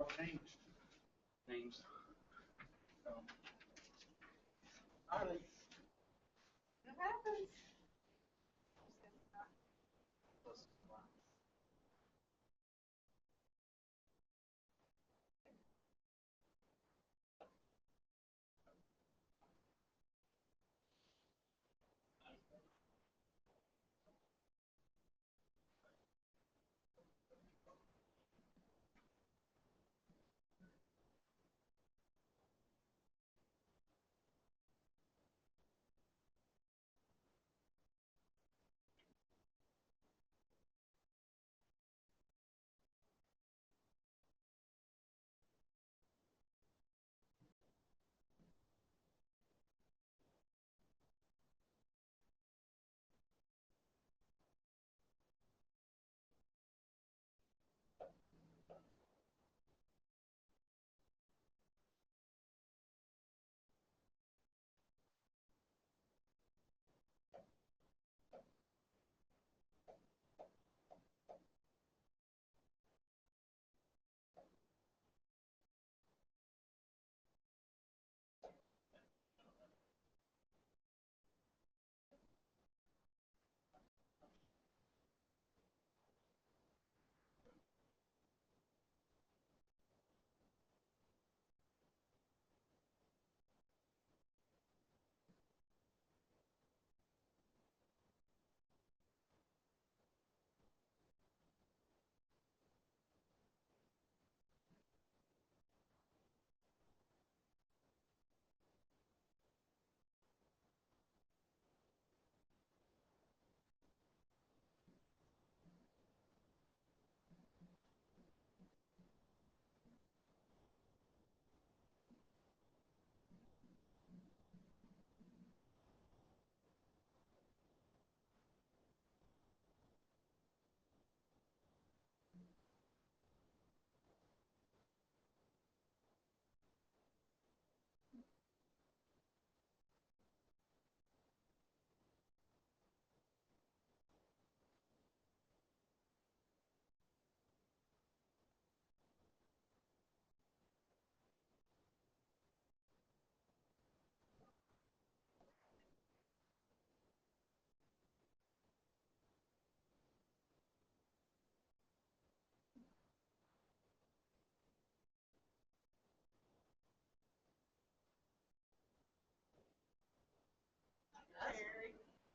What changed? names. Harley, What happens?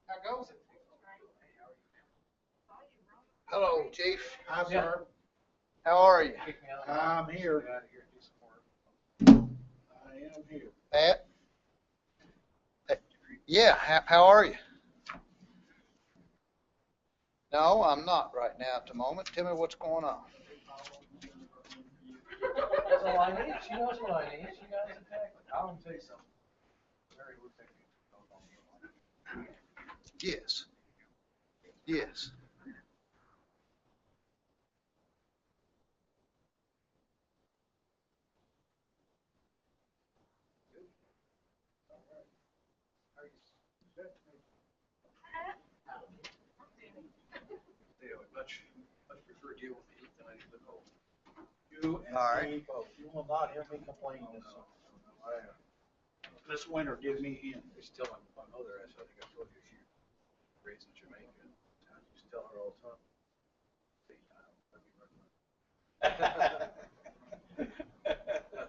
how goes it? Hello, Chief. Hi, sir. How are you? I'm here. Get out of here and do some more. I am here. Pat? Yeah, how are you? No, I'm not right now at the moment. Tell me what's going on. That's all I need. She knows what I need. She knows exactly. I'm gonna tell you something. Mary will take you. Yes. Yes. Much prefer to deal with heat than I do the cold. You and All right. me both. You will not hear me complain this winter. Give me in. Just tell my mother, I think I told you, she raised in Jamaica. I just tell her all the time. See,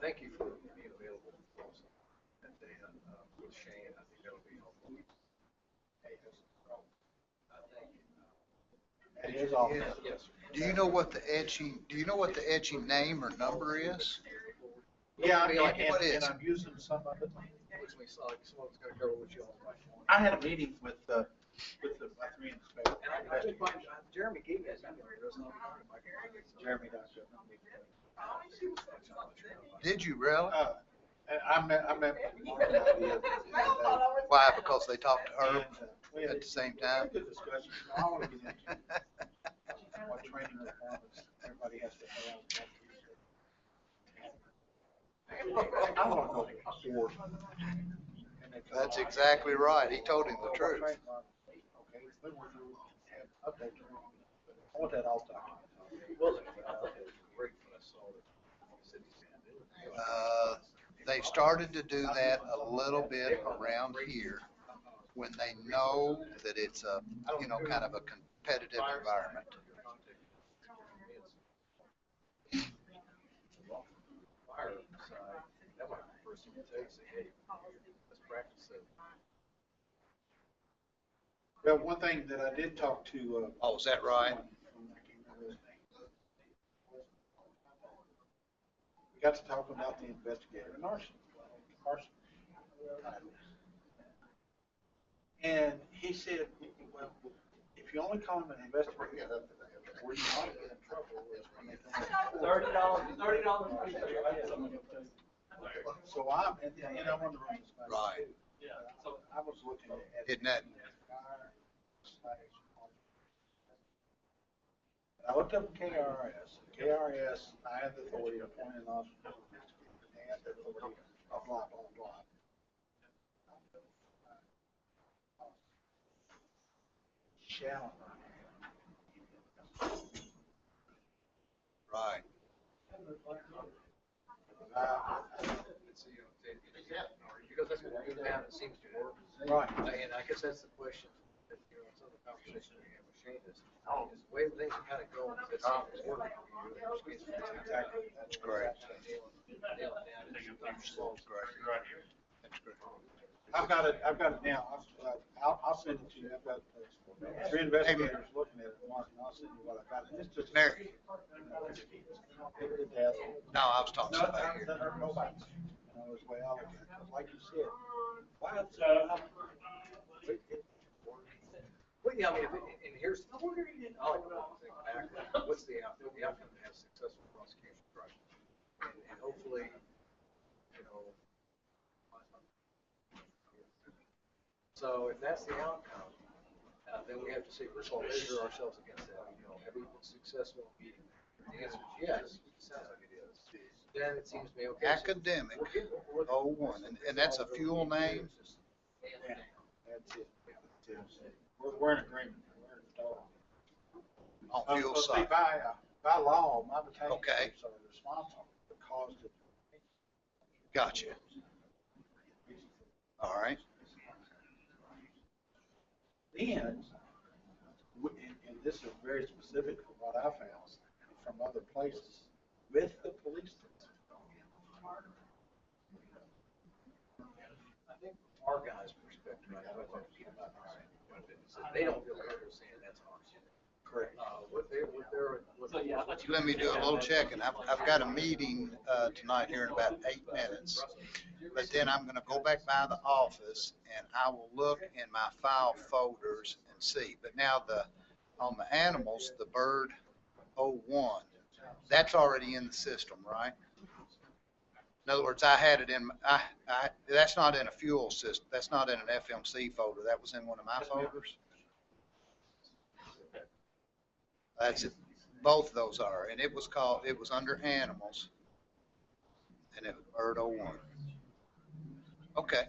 thank you for being available also that day with Shane. I think that'll be helpful. Hey, thank you. At his office. Yes. Do you know what the etching name or number is? Yeah, What and I'm using some of it. Looks to me like someone's gonna cover what you all like. I had a meeting with the my three inspectors. And I did find, Jeremy gave me his email address. Jeremy got you. Did you really? And I met with Mark idea. Why? Because they talked to her We had at the same time? Good discussion. I want to get into what training requirements everybody has to have. I want to go forward. That's exactly right. He told him the truth. Okay, then we're through. Update. I want that all documented. Well, I thought it was great when I saw that. they've started to do that a little bit around here when they know that it's a, you know, kind of a competitive environment. Fire side, that might be the first thing to take, say, hey, let's practice it. Well, one thing that I did talk to, Oh, is that right? I can't remember his name. We got to talk about the investigator in arson. And he said, well, if you only call him an investigator, where you might get in trouble is when they don't. $30. So I'm, and I wanted to run this back. Right. I was looking at. Isn't that- I looked up KRS. KRS, I have the authority to appoint an officer. I have the authority of blah, blah, blah. Shall. Right. Because that's what we do now, it seems to work. Right. And I guess that's the question, that, you know, some of the conversation we have with Shane is the way things are kind of going, that seems to work. Exactly. That's correct. Nail it down. That's great. That's great. I've got it now. I'll send it to you. I've got 3 investigators looking at it, Mark, and I'll send you what I got. It's just. Mary. People to death. No, I was talking about Nothing here. that hurt nobody. You know, is the way I look at it. 'Cause like you said, why it's, Well, yeah, I mean, and here's, I like to think back, what's the outcome to have successful prosecution project? And hopefully, you know, so if that's the outcome, then we have to say, first of all, measure ourselves against that. You know, have we been successful in meeting? The answer is yes, it sounds like it is. Then it seems to me, okay. Academic 01, and that's a fuel name? yeah, that's it. We're in agreement. We're in total. On fuel But see, side. by law, my battalion Okay. chiefs are responsible because of. Gotcha. All right. Then, and this is very specific from what I found from other places, with the police. I think from our guys' perspective, I talked to people about this, they don't feel comfortable saying that's ours. Correct. What they're. Let me do a little checking. I've got a meeting tonight here in about 8 minutes. But then I'm gonna go back by the office and I will look in my file folders and see. But now on the animals, the bird 01, that's already in the system, right? In other words, I had it in, that's not in a fuel system. That's not in an FMC folder. That was in one of my folders. That's it. Both of those are. And it was under animals. And it was bird 01. Okay.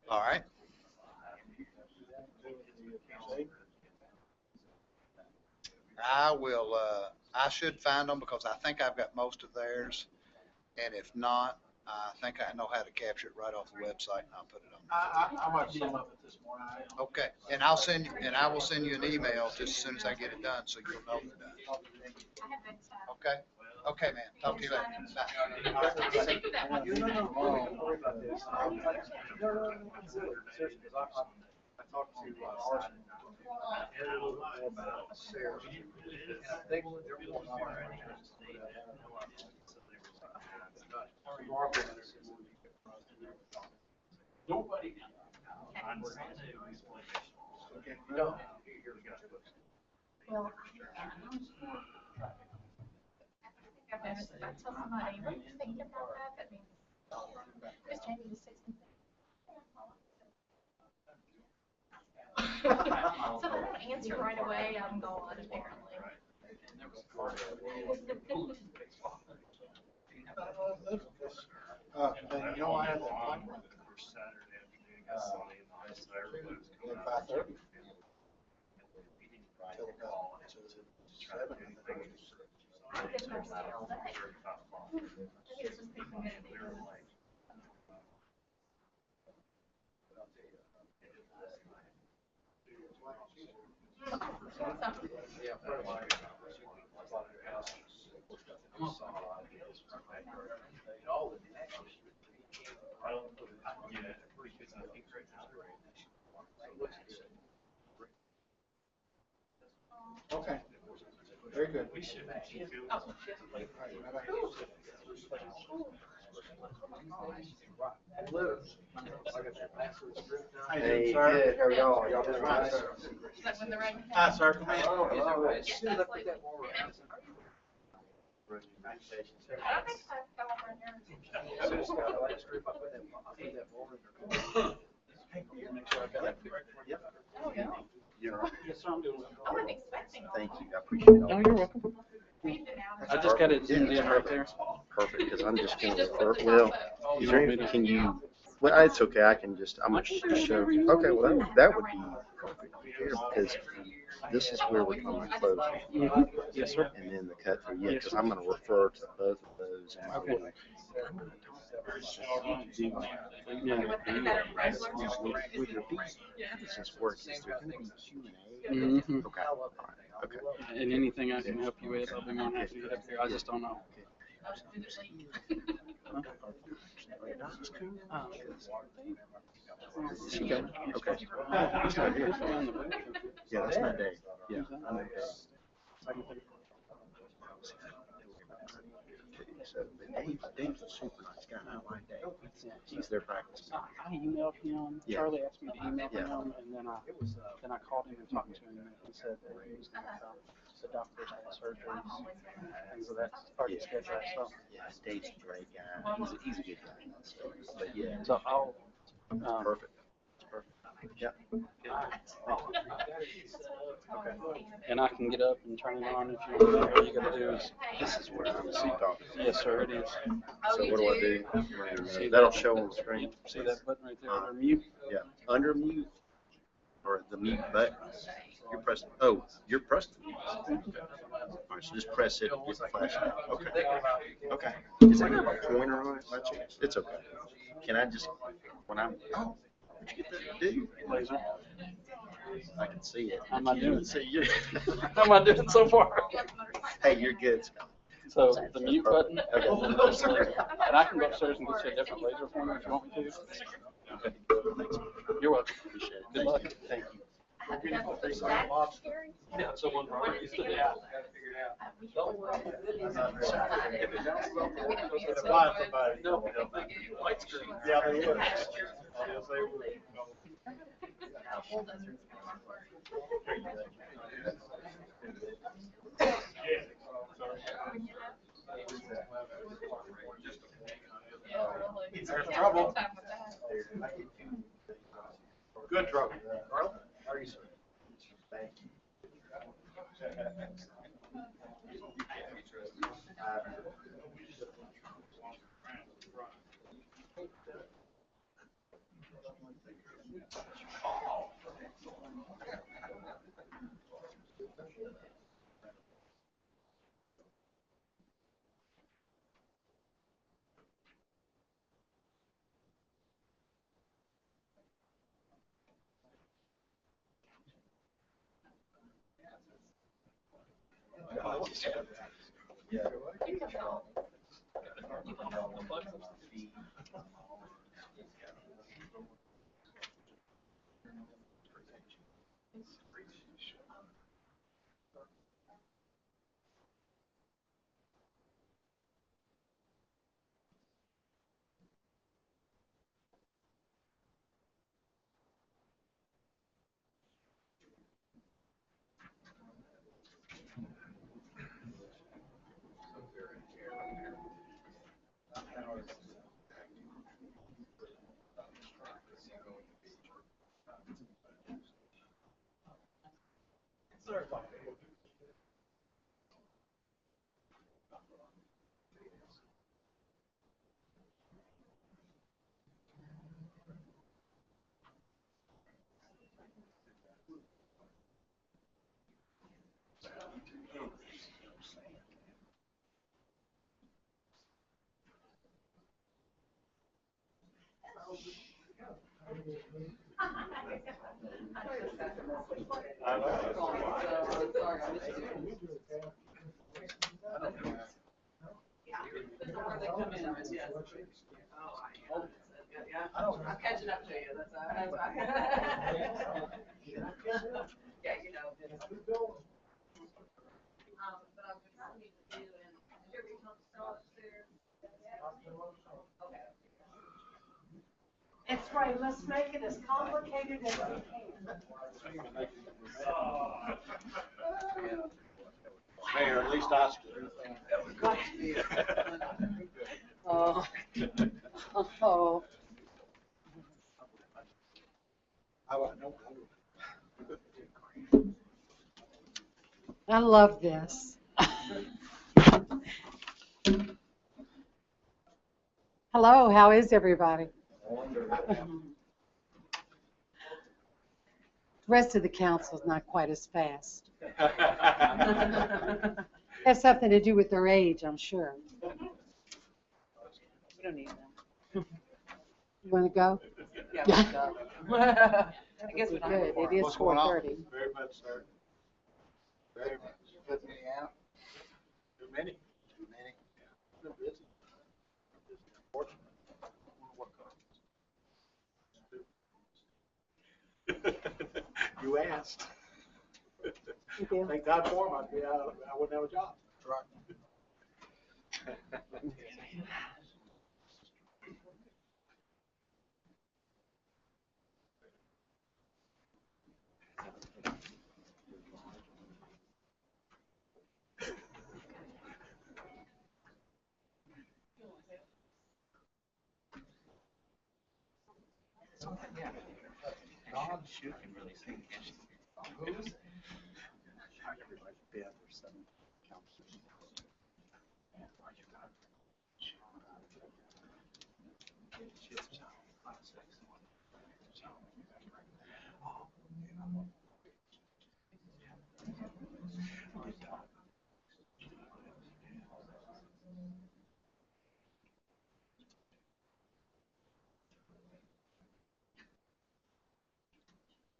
All right. I will, I should find them because I think I've got most of theirs. And if not, I think I know how to capture it right off the website and I'll put it on. I might some of it this morning. Okay. And I will send you an email just as soon as I get it done so you'll know they're done. Okay. Okay, man. Talk to you later. Bye. Don't worry about this. I talked to Arson and a little bit more about Sarah. And I think they're more smart. Nobody. Okay. No. Well, I've noticed if I tell somebody, what do you think about that? That means just change it to 60. So if I don't answer right away, I'm gone apparently. And you know, I have an appointment at 5:30. Till about, so it's I've been thirsty all day. I think it's just the humidity. Yeah, part of mine, I bought a house, of course, got the new sod, and all the nexus. Okay, very good. Hey, good, how are y'all? Y'all doing all right? Is that when the rain hit? Hi, sir, come in. Oh, hello. Yeah, that's like, I don't think I fell over there. Oh, no. You're all right. Yes, sir, I'm doing well. I wasn't expecting. Thank you, I appreciate it. Oh, you're welcome. Reading it out. I just got it zoomed in right there. Perfect, because I'm just You gonna just refer, put the well, top up. is there any, can you, well, it's okay, I can just, I'm gonna just show, okay, well, that would be perfect here, because this is where we're going to close. Yes, sir. And then the cut through, yeah, because I'm gonna refer to both of those. And Okay. With your fees, since work, is there gonna be Q&A? Mhm. Okay, all right, okay. And anything I can help you with, I'll be more than happy to get up here. I just don't know. Is he gone? Okay. He's not here. He's on the road. Yeah, that's not Dave. Yeah, I know Dave. So, but Dave's a super nice guy. I like Dave. He's their practice. I emailed him. Yeah. Charlie asked me to email Yeah. him, and then I called him and talked to him, and he said that he was going to come. The doctor's had surgeries, things of that already scheduled. So, Yeah, Dave's a great guy. He's a good guy. But yeah, so I'll. perfect. Perfect. Yeah. And I can get up and turn it on if you want. All you gotta do is. This is where I'm seat talking. Yes, sir. It is. So what do I do? That'll show on the screen. See that button right there under mute? Yeah, under mute or the mute button. You're pressing. Oh, you're pressing. All right, so just press it. Get the flash out. Okay. Okay. Is there a pointer on it by chance? It's okay. Can I just when I'm? Oh, what'd you get that to do? Laser. I can see it. How am I doing? See you. How am I doing so far? Hey, you're good. So the mute button, Okay. and I can go upstairs and get you a different laser for me if you want me to. Okay. Thanks. You're welcome. Appreciate it. Good luck. Thank you. Yeah, someone used to do that. Apply somebody. No, light screen. Yeah, they would. Yes, they would. There's trouble. Good trouble. Carl, how are you, sir? Thank you. I'm catching up to you, that's fine. Yeah, you know. But I'm trying to do, and did you ever talk to Charlotte upstairs? Okay. It's right, let's make it as complicated as we can. Mayor, at least I stood. Oh. Oh. I love this. Hello, how is everybody? The rest of the council is not quite as fast. Has something to do with their age, I'm sure. We don't need them. You want to go? Yeah, we can go. I guess we don't. Good, it is What's going on? 4:30. Very much, sir. Very much. Put any out? Too many? Too many. Been busy. Unfortunately. You asked. You do? Thank God for him, I wouldn't have a job. Right.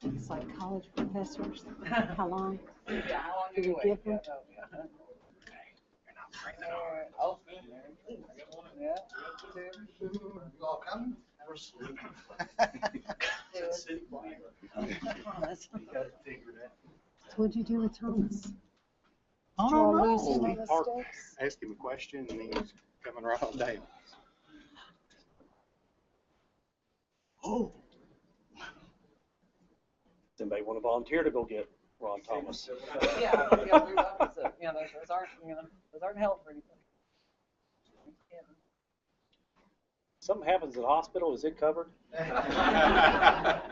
It's like college professors. How long? Yeah, how long Do do you we wait? give them? Oh. Yeah. You all coming? We're sleeping. What'd you do with Thomas? I Draw don't loose know. in the Park sticks? asked him a question and he was coming right on down. Oh. Anybody want to volunteer to go get Ron Thomas? Yeah, we love it. Yeah, those aren't held for anything. Yeah. Something happens at the hospital, is it covered?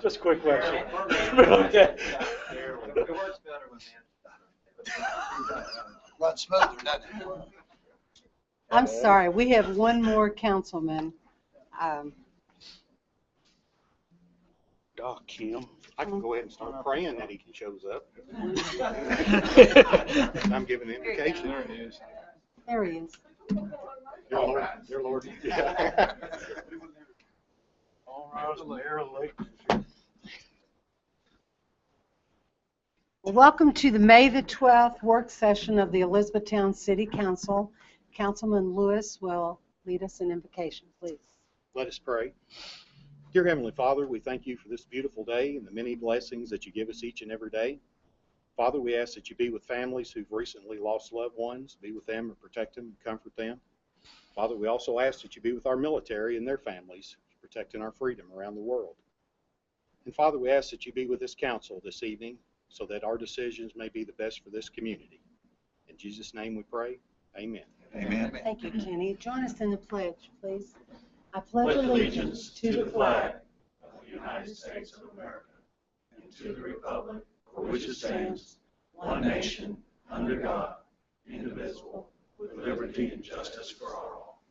Just a quick question. Okay. It works better when Run smoother, doesn't it? I'm sorry, we have one more councilman. Doc Kim, I can go ahead and start praying that he shows up. I'm giving the invocation. There it is. There he is. Dear Lord. Yeah. All right, Well, welcome to the May the 12th work session of the Elizabethtown City Council. Councilman Lewis will lead us in invocation, please. Let us pray. Dear Heavenly Father, we thank you for this beautiful day and the many blessings that you give us each and every day. Father, we ask that you be with families who've recently lost loved ones, be with them and protect them and comfort them. Father, we also ask that you be with our military and their families, protecting our freedom around the world. And Father, we ask that you be with this council this evening so that our decisions may be the best for this community. In Jesus' name we pray, amen. Amen. Thank you, Kenny. Join us in the pledge, please. I pledge allegiance to the flag of the United States of America and to the republic for which it stands, one nation, under God, indivisible, with liberty and justice for all.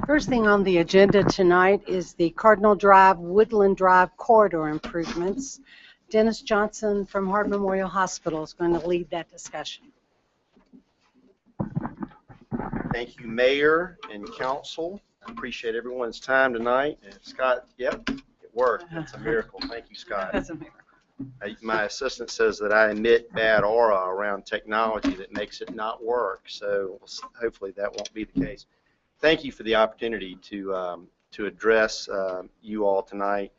First thing on the agenda tonight is the Cardinal Drive, Woodland Drive corridor improvements. Dennis Johnson from Hart Memorial Hospital is going to lead that discussion. Thank you, Mayor and Council. I appreciate everyone's time tonight. And Scott, yep, it worked. It's a miracle. Thank you, Scott. That's a miracle. My assistant says that I emit bad aura around technology that makes it not work, so hopefully that won't be the case. Thank you for the opportunity to address you all tonight.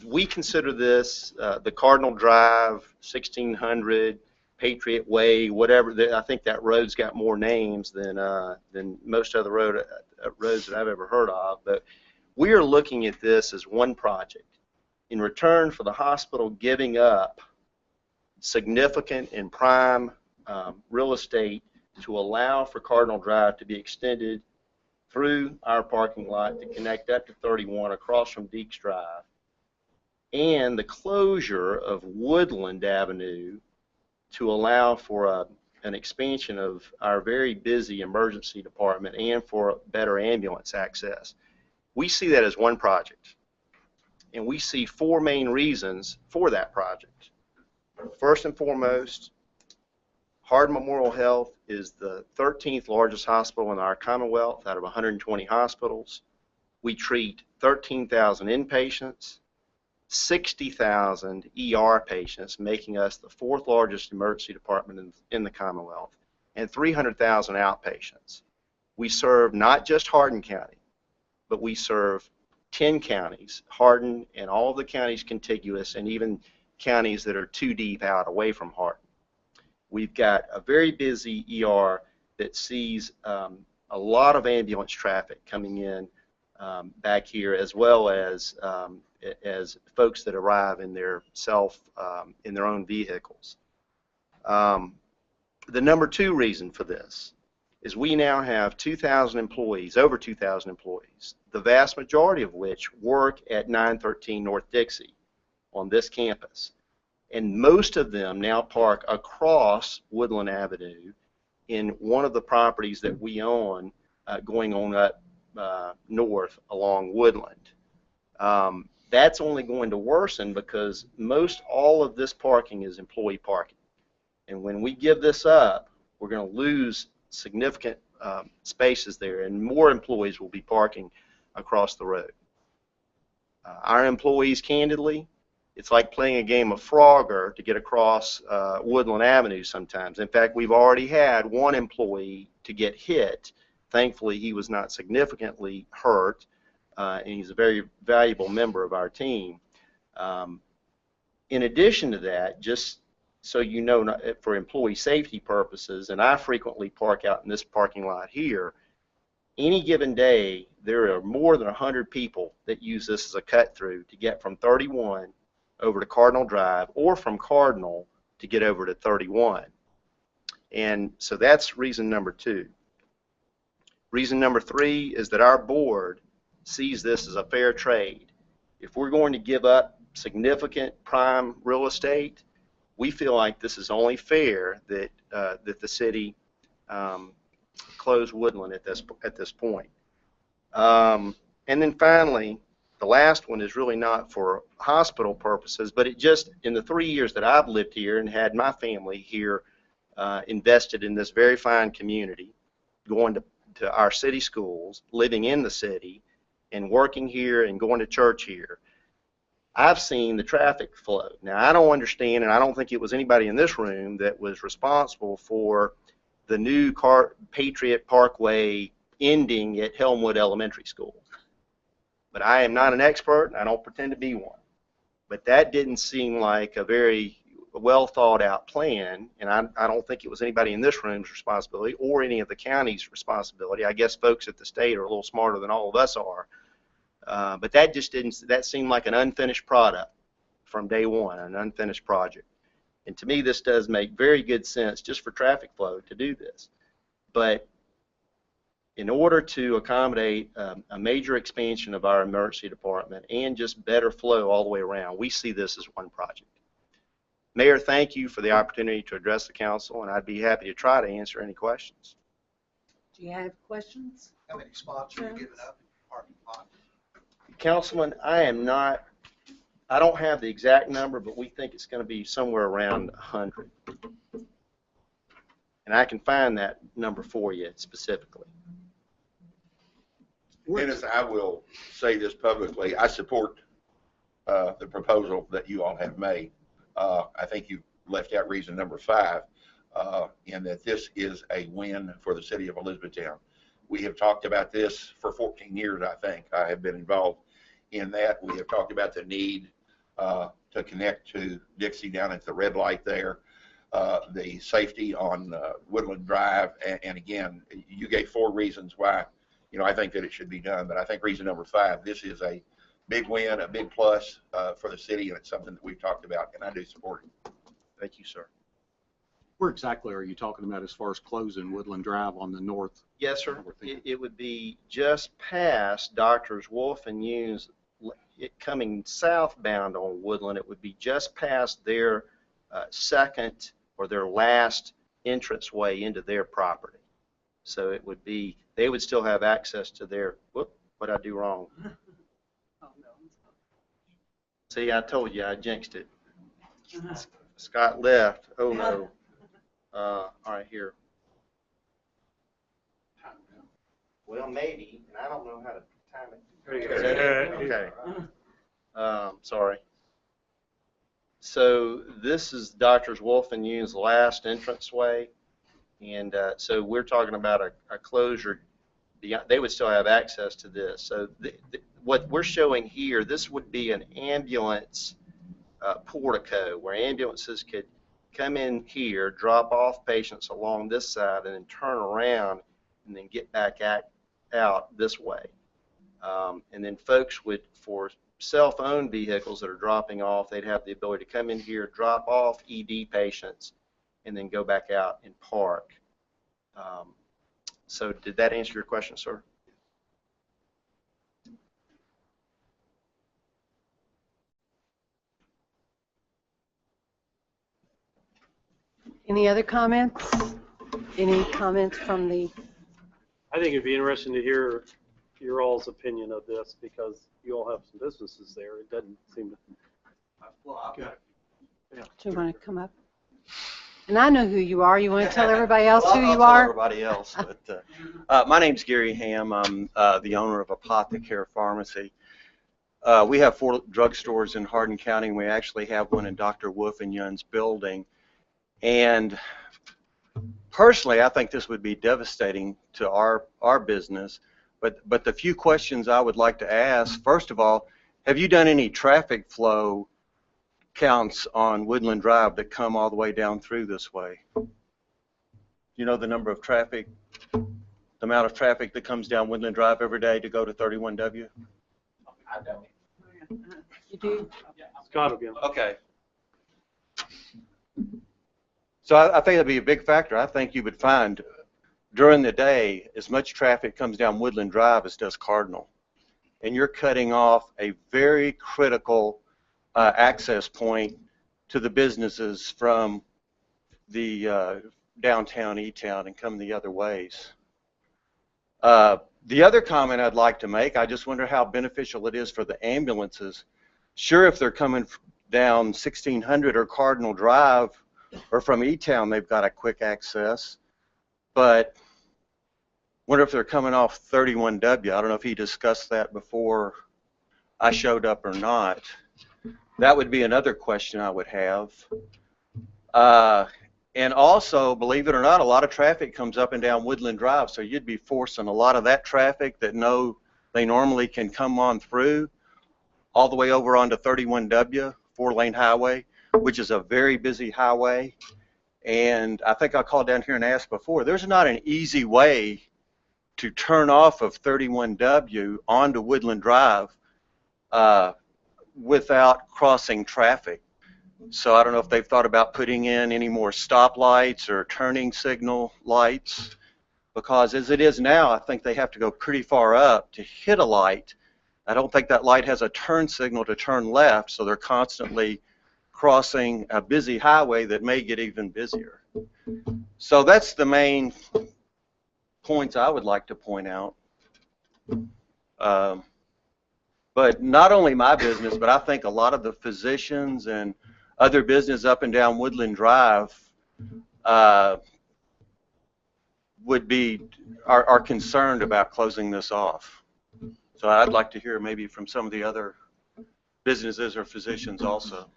We consider this the Cardinal Drive, 1600, Patriot Way, whatever. I think that road's got more names than most other roads that I've ever heard of, but we are looking at this as one project. In return for the hospital giving up significant and prime real estate to allow for Cardinal Drive to be extended through our parking lot to connect up to 31 across from Deeks Drive, and the closure of Woodland Avenue to allow for an expansion of our very busy emergency department and for better ambulance access. We see that as one project. And we see four main reasons for that project. First and foremost, Hardin Memorial Health is the 13th largest hospital in our Commonwealth out of 120 hospitals. We treat 13,000 inpatients, 60,000 ER patients, making us the fourth largest emergency department in the Commonwealth, and 300,000 outpatients. We serve not just Hardin County, but we serve 10 counties, Hardin and all of the counties contiguous, and even counties that are too deep out away from Hardin. We've got a very busy ER that sees a lot of ambulance traffic coming in back here, as well as folks that arrive in their in their own vehicles. The number two reason for this is we now have 2,000 employees, over 2,000 employees, the vast majority of which work at 913 North Dixie on this campus. And most of them now park across Woodland Avenue in one of the properties that we own going on up north along Woodland. That's only going to worsen because most all of this parking is employee parking. And when we give this up, we're going to lose significant spaces there, and more employees will be parking across the road. Our employees, candidly, it's like playing a game of Frogger to get across Woodland Avenue sometimes. In fact, we've already had one employee to get hit. Thankfully, he was not significantly hurt, and he's a very valuable member of our team. In addition to that, just so you know, for employee safety purposes, and I frequently park out in this parking lot here, any given day there are more than 100 people that use this as a cut through to get from 31 over to Cardinal Drive, or from Cardinal to get over to 31. And so that's reason number two. Reason number three is that our board sees this as a fair trade. If we're going to give up significant prime real estate, we feel like this is only fair that that the city close Woodland at this point. And then finally, the last one is really not for hospital purposes, but it just, in the 3 years that I've lived here and had my family here invested in this very fine community, going to our city schools, living in the city, and working here and going to church here, I've seen the traffic flow. Now, I don't understand, and I don't think it was anybody in this room that was responsible for the new Patriot Parkway ending at Helmwood Elementary School. But I am not an expert, and I don't pretend to be one. But that didn't seem like a very well thought out plan, and I don't think it was anybody in this room's responsibility or any of the county's responsibility. I guess folks at the state are a little smarter than all of us are. But that just didn't, that seemed like an unfinished product from day one, an unfinished project. And to me, this does make very good sense just for traffic flow to do this. But in order to accommodate a major expansion of our emergency department and just better flow all the way around, we see this as one project. Mayor, thank you for the opportunity to address the council, and I'd be happy to try to answer any questions. Do you have questions? How many spots are you giving up in your parking lot? Councilman, I don't have the exact number, but we think it's going to be somewhere around 100. And And I can find that number for you specifically. Dennis, I will say this publicly. I support the proposal that you all have made. I think you left out reason number 5, in that this is a win for the city of Elizabethtown. We have talked about this for 14 years, I think. I have been involved in that. We have talked about the need to connect to Dixie down at the red light there, the safety on Woodland Drive, and again, you gave 4 reasons why, I think that it should be done, but I think reason number 5, this is a big win, a big plus for the city, and it's something that we've talked about, and I do support it. Thank you, sir. Where exactly are you talking about as far as closing Woodland Drive on the north? Yes, sir. It would be just past Doctors Wolf and Youngs, coming southbound on Woodland. It would be just past their second or their last entranceway into their property. So it would be, they would still have access to their, whoop, what'd I do wrong? See, I told you, I jinxed it. Scott left. Oh, no. All right, here. Well, maybe, and I don't know how to time it. Is that it? Okay. Sorry. So this is Doctors Wolf and Youngs' last entranceway, and so we're talking about a closure. They would still have access to this. So what we're showing here, this would be an ambulance portico where ambulances could come in here, drop off patients along this side, and then turn around and then get back out this way. And then folks would, for self-owned vehicles that are dropping off, they'd have the ability to come in here, drop off ED patients, and then go back out and park. So did that answer your question, sir? Any other comments? Any comments from the, I think it'd be interesting to hear your all's opinion of this because you all have some businesses there. It doesn't seem to. do you want to come up? And I know who you are. You want to tell everybody else who you I'll are? tell everybody else. But, my name's Gary Ham. I'm the owner of Apothecare Pharmacy. We have 4 drugstores in Hardin County, and we actually have one in Dr. Wolf and Youngs' building. And personally, I think this would be devastating to our business. But the few questions I would like to ask, first of all, have you done any traffic flow counts on Woodland Drive that come all the way down through this way? You know the number of traffic, the amount of traffic that comes down Woodland Drive every day to go to 31W? I don't. You do? It's got to be. Okay. So I think that'd be a big factor. I think you would find during the day as much traffic comes down Woodland Drive as does Cardinal. And you're cutting off a very critical access point to the businesses from the downtown E-Town and come the other ways. The other comment I'd like to make, I just wonder how beneficial it is for the ambulances. Sure, if they're coming down 1600 or Cardinal Drive or from E-Town, they've got a quick access. But wonder if they're coming off 31W. I don't know if he discussed that before I showed up or not. That would be another question I would have. And also, believe it or not, a lot of traffic comes up and down Woodland Drive, so you'd be forcing a lot of that traffic that they normally can come on through all the way over onto 31W, 4-lane highway, which is a very busy highway. And I think I called down here and asked before, there's not an easy way to turn off of 31W onto Woodland Drive without crossing traffic. So I don't know if they've thought about putting in any more stoplights or turning signal lights, because as it is now, I think they have to go pretty far up to hit a light. I don't think that light has a turn signal to turn left, so they're constantly crossing a busy highway that may get even busier. So that's the main points I would like to point out. But not only my business, but I think a lot of the physicians and other business up and down Woodland Drive are concerned about closing this off. So I'd like to hear maybe from some of the other businesses or physicians also.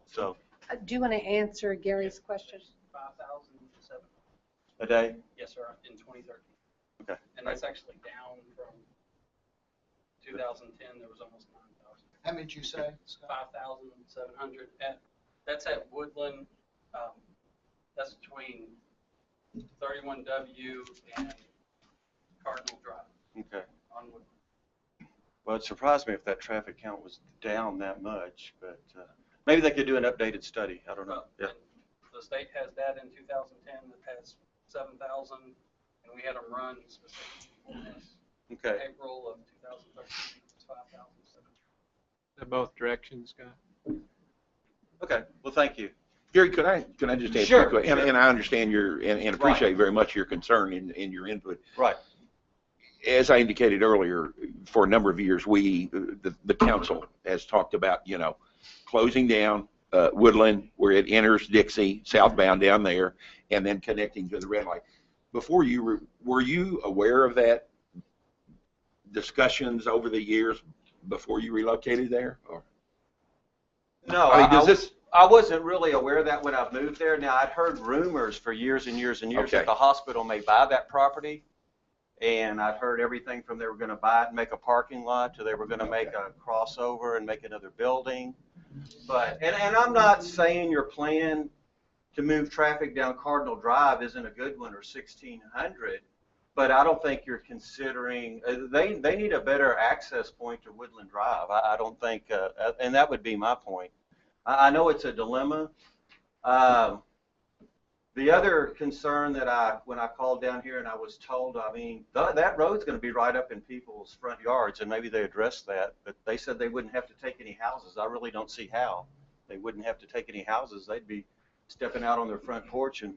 So Do you want to answer Gary's question? 5,007. a day? Yes, sir, in 2013. Okay. And that's actually down from 2010, there was almost 9,000. How many did you say, Scott? 5,700. That's at Woodland. That's between 31W and Cardinal Drive Okay. on Woodland. Well, it surprised me if that traffic count was down that much, but maybe they could do an updated study. I don't know. Yeah. And the state has data in 2010 that has 7,000, and we had them run specifically in Okay. April of 2013. It's 5,007. They're both directions, Scott. Okay. Well, thank you. Gary, could I just ask you Sure, a question? sure. And I understand and appreciate very much your concern and your input. Right. As I indicated earlier, for a number of years, the council has talked about, closing down Woodland where it enters Dixie, southbound down there, and then connecting to the red light. Before were you aware of that discussions over the years before you relocated there? Or? No, I mean, does this? I wasn't really aware of that when I moved there. Now, I'd heard rumors for years and years and years Okay. that the hospital may buy that property. And I'd heard everything from they were going to buy it and make a parking lot to they were going to make a crossover and make another building. But, and I'm not saying your plan to move traffic down Cardinal Drive isn't a good one or 1600, but I don't think you're considering, they need a better access point to Woodland Drive. I don't think, and that would be my point. I know it's a dilemma. The other concern that when I called down here and I was told, I mean, that road's going to be right up in people's front yards, and maybe they addressed that, but they said they wouldn't have to take any houses. I really don't see how. They wouldn't have to take any houses. They'd be stepping out on their front porch and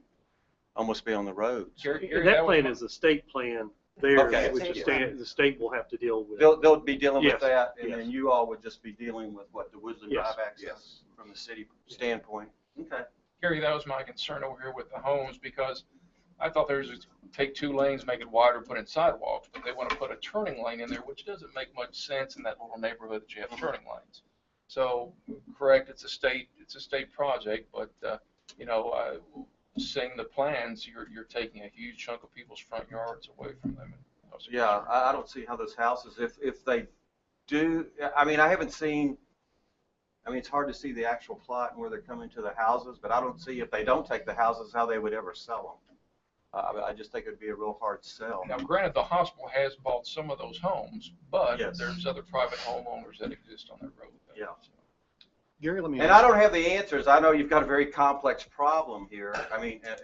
almost be on the road. That plan is a state plan there, Okay. which the state will have to deal with. They'll be dealing Yes. with that, and Yes. then you all would just be dealing with what, the Woodland Yes. Drive access from the city standpoint. Okay. Gary, that was my concern over here with the homes, because I thought there was just take 2 lanes, make it wider, put in sidewalks, but they want to put a turning lane in there, which doesn't make much sense in that little neighborhood that you have turning lanes. So, correct, it's a state project, but seeing the plans, you're taking a huge chunk of people's front yards away from them. Yeah, I don't see how those houses, if they do, I mean, I haven't seen, I mean, it's hard to see the actual plot and where they're coming to the houses, but I don't see if they don't take the houses, how they would ever sell them. I just think it'd be a real hard sell. Now, granted, the hospital has bought some of those homes, but Yes. there's other private homeowners that exist on that road. Yeah. Gary, let me And I don't have the answers. I know you've got a very complex problem here. I mean, a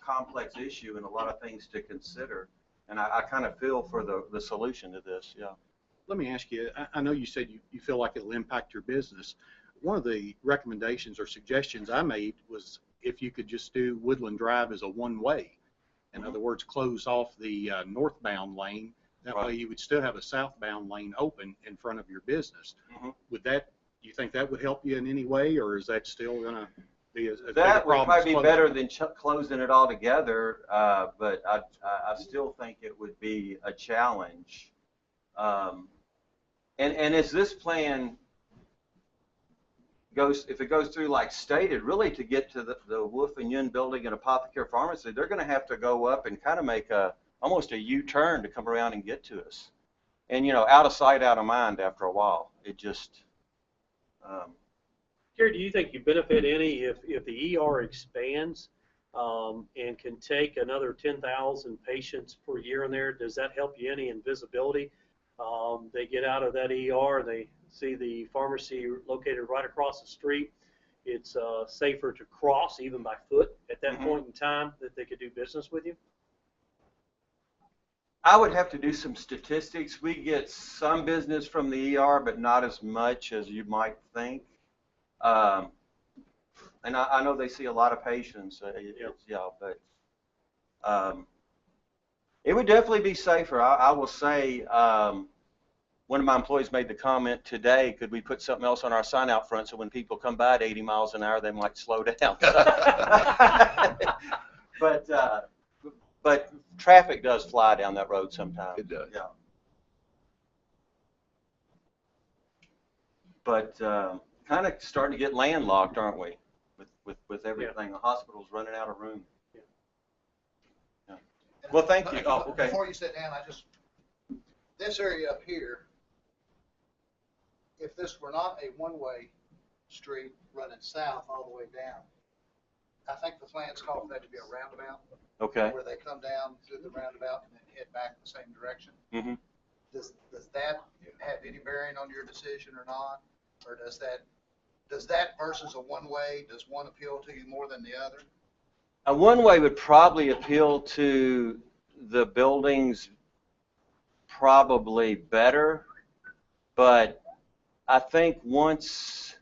complex issue and a lot of things to consider. And I kind of feel for the solution to this, yeah. Let me ask you, I know you said you feel like it'll impact your business. One of the recommendations or suggestions I made was if you could just do Woodland Drive as a one-way. In other words, close off the northbound lane. That way you would still have a southbound lane open in front of your business. Would that, do you think that would help you in any way, or is that still going to be a big problem? That would probably be better than closing it all together, but I still think it would be a challenge. And as this plan goes, if it goes through like stated, really to get to the Wolf and Yun building and Apothecary Pharmacy, they're going to have to go up and kind of make almost a U-turn to come around and get to us. And, out of sight, out of mind after a while. It just... Gary, do you think you benefit any if the ER expands and can take another 10,000 patients per year in there? Does that help you any in visibility? They get out of that ER, they see the pharmacy located right across the street. It's safer to cross even by foot at that point in time that they could do business with you? I would have to do some statistics. We get some business from the ER, but not as much as you might think. And I know they see a lot of patients, but it would definitely be safer. I will say, one of my employees made the comment today, could we put something else on our sign out front so when people come by at 80 miles an hour, they might slow down. But But traffic does fly down that road sometimes. It does. Yeah. But kind of starting to get landlocked, aren't we? With everything. The hospital's running out of room. Yeah. Well, thank you. Oh, okay. Before you sit down, this area up here, if this were not a one-way street running south all the way down, I think the plan's called for that to be a roundabout. Okay. Where they come down through the roundabout and then head back the same direction. Mm-hmm. Does that have any bearing on your decision or not? Or does that versus a one-way, does one appeal to you more than the other? A one-way would probably appeal to the buildings probably better, but I think once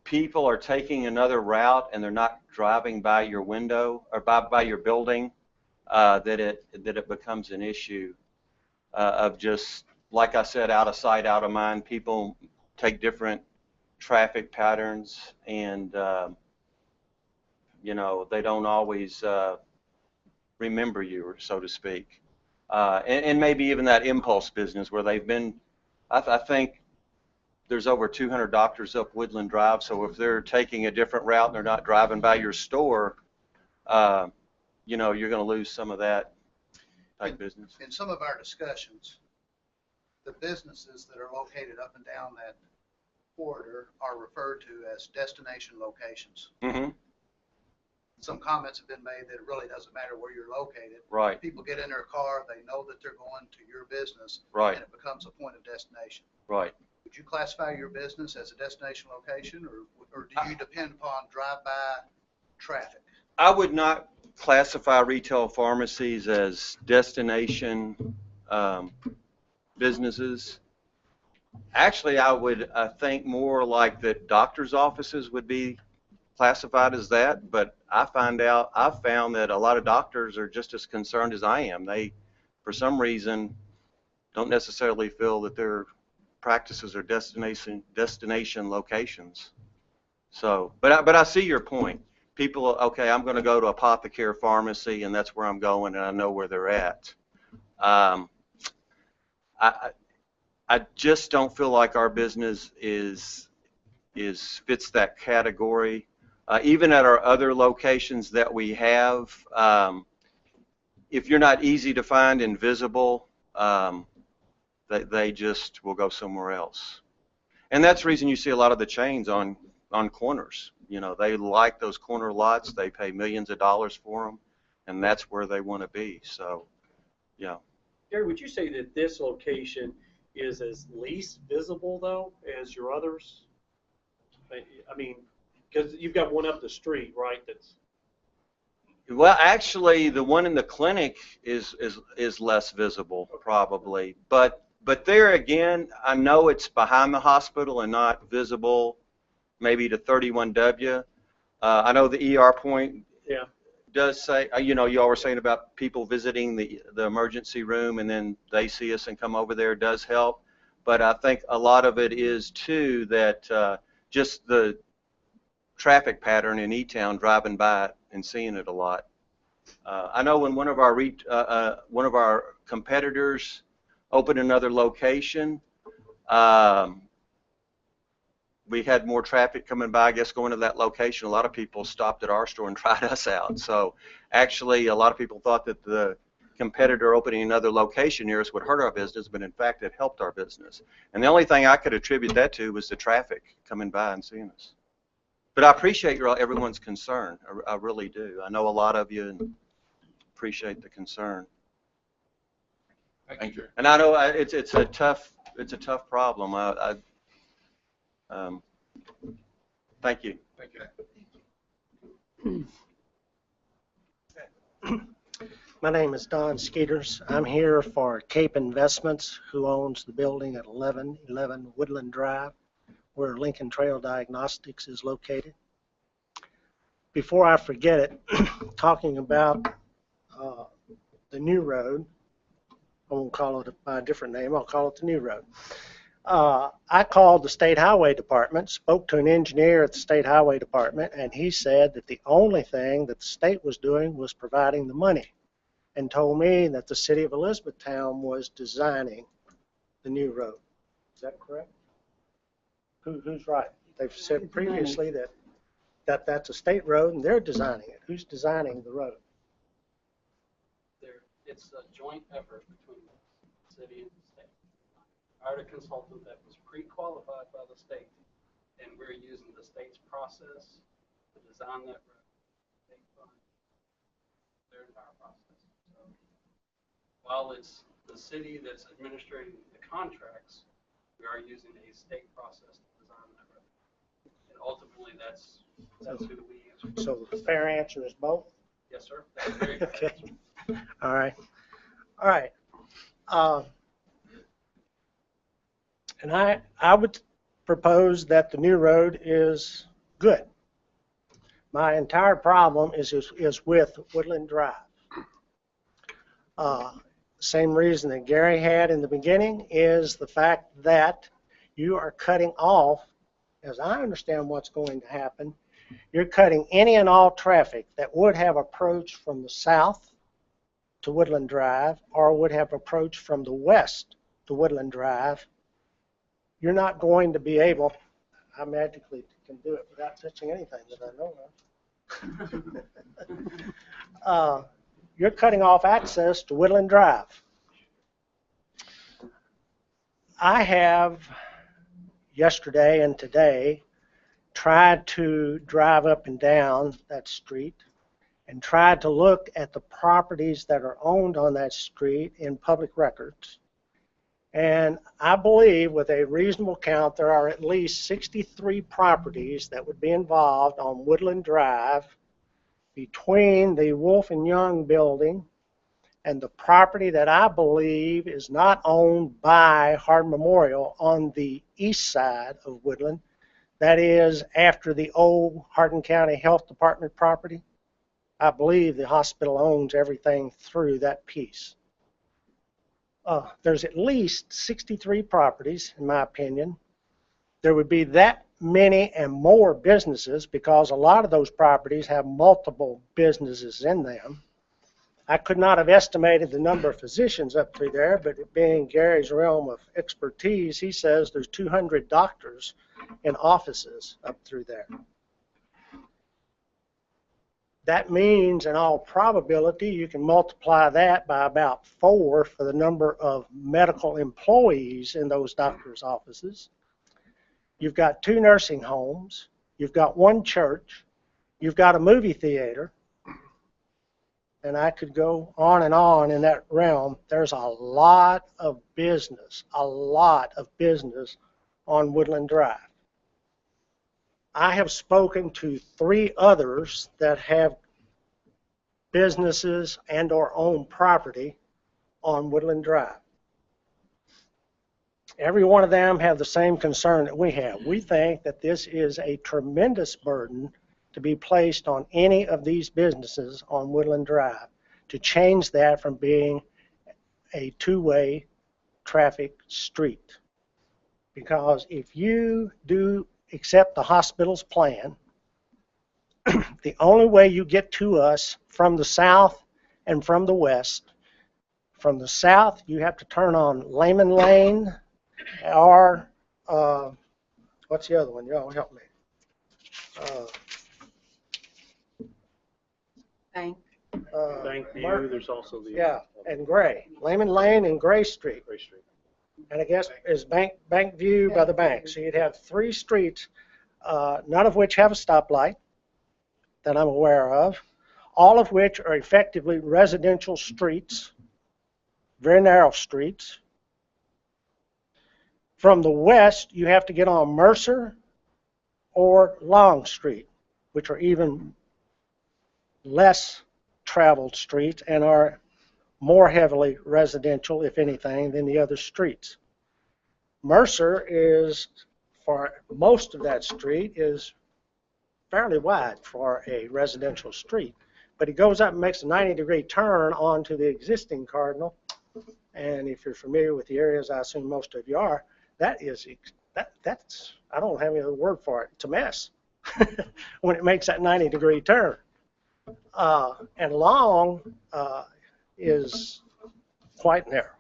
people are taking another route and they're not driving by your window or by your building, that it becomes an issue of just, like I said, out of sight, out of mind. People take different traffic patterns, and you know, they don't always remember you, so to speak. And maybe even that impulse business where they've been, I think there's over 200 doctors up Woodland Drive, so if they're taking a different route and they're not driving by your store, you know, you're going to lose some of that type business. In some of our discussions, the businesses that are located up and down that corridor are referred to as destination locations. Mm-hmm. Some comments have been made that it really doesn't matter where you're located. Right. People get in their car, they know that they're going to your business, right, and it becomes a point of destination. Right. Would you classify your business as a destination location, or do you depend upon drive-by traffic? I would not classify retail pharmacies as destination businesses. Actually, I would think more like that doctors' offices would be classified as that, but I've found that a lot of doctors are just as concerned as I am. They, for some reason, don't necessarily feel that their practices are destination locations. So, but I see your point. People, okay, I'm going to go to Apothecary Pharmacy, and that's where I'm going, and I know where they're at. I just don't feel like our business fits that category. Even at our other locations that we have, if you're not easy to find and visible, they just will go somewhere else. And that's the reason you see a lot of the chains on corners. You know, they like those corner lots. They pay millions of dollars for them, and that's where they want to be. So, yeah. Gary, would you say that this location is as least visible, though, as your others? I mean, because you've got one up the street, right? That's well, actually, the one in the clinic is less visible, probably. But there again, I know it's behind the hospital and not visible, maybe to 31W. I know the ER point does say, you know, you all were saying about people visiting the emergency room and then they see us and come over there does help. But I think a lot of it is, too, that just the traffic pattern in E-Town, driving by it and seeing it a lot. I know when one of our competitors opened another location, we had more traffic coming by, I guess, going to that location. A lot of people stopped at our store and tried us out. So actually, a lot of people thought that the competitor opening another location near us would hurt our business, but in fact, it helped our business. And the only thing I could attribute that to was the traffic coming by and seeing us. But I appreciate everyone's concern. I really do. I know a lot of you and appreciate the concern. Thank you. And I know it's a tough problem. Thank you. Thank you. My name is Don Skeeters. I'm here for Cape Investments, who owns the building at 1111 Woodland Drive, where Lincoln Trail Diagnostics is located. Before I forget it, talking about the new road, I won't call it by a different name, I'll call it the new road. I called the State Highway Department, spoke to an engineer at the State Highway Department, and he said that the only thing that the state was doing was providing the money. and told me that the city of Elizabethtown was designing the new road. Is that correct? Who's right? They've said previously that that's a state road and they're designing it. Who's designing the road? It's a joint effort between the city and the state. I hired a consultant that was pre-qualified by the state, and we're using the state's process to design that road. State fund their entire process. So, while it's the city that's administering the contracts, we are using a state process to design that road. And ultimately, that's who we answer. So the fair answer is both? Yes, sir. That's very fair Okay. answer. All right. All right. And I would propose that the new road is good. My entire problem is with Woodland Drive. Same reason that Gary had in the beginning is the fact that you are cutting off, as I understand what's going to happen, you're cutting any and all traffic that would have approached from the south to Woodland Drive or would have approached from the west to Woodland Drive. You're not going to be able, I magically can do it without touching anything that I know of. You're cutting off access to Woodland Drive. I have yesterday and today tried to drive up and down that street and tried to look at the properties that are owned on that street in public records. And I believe with a reasonable count, there are at least 63 properties that would be involved on Woodland Drive between the Wolf and Young building and the property that I believe is not owned by Hardin Memorial on the east side of Woodland. That is after the old Hardin County Health Department property. I believe the hospital owns everything through that piece. There's at least 63 properties, in my opinion. There would be that many and more businesses because a lot of those properties have multiple businesses in them. I could not have estimated the number of physicians up through there, but it being Gary's realm of expertise, he says there's 200 doctors in offices up through there. That means, in all probability, you can multiply that by about 4 for the number of medical employees in those doctors' offices. You've got 2 nursing homes. You've got 1 church. You've got a movie theater. And I could go on and in that realm. There's a lot of business on Woodland Drive. I have spoken to 3 others that have businesses and or own property on Woodland Drive. Every one of them have the same concern that we have. We think that this is a tremendous burden to be placed on any of these businesses on Woodland Drive to change that from being a 2-way traffic street. Because if you do accept the hospital's plan, the only way you get to us from the south and from the west, from the south you have to turn on Lehman Lane or what's the other one? Y'all help me. Bankview, there's also the... Yeah, and Gray. Lehman Lane and Gray Street. Gray Street. And I guess is Bankview by the bank. So you'd have 3 streets, none of which have a stoplight that I'm aware of, all of which are effectively residential streets, very narrow streets. From the west, you have to get on Mercer or Long Street, which are even less traveled streets and are more heavily residential, if anything, than the other streets. Mercer is, for most of that street, is fairly wide for a residential street. But it goes up and makes a 90-degree turn onto the existing Cardinal. And if you're familiar with the areas, I assume most of you are, that's, I don't have any other word for it. It's a mess when it makes that 90-degree turn. And Long is quite narrow.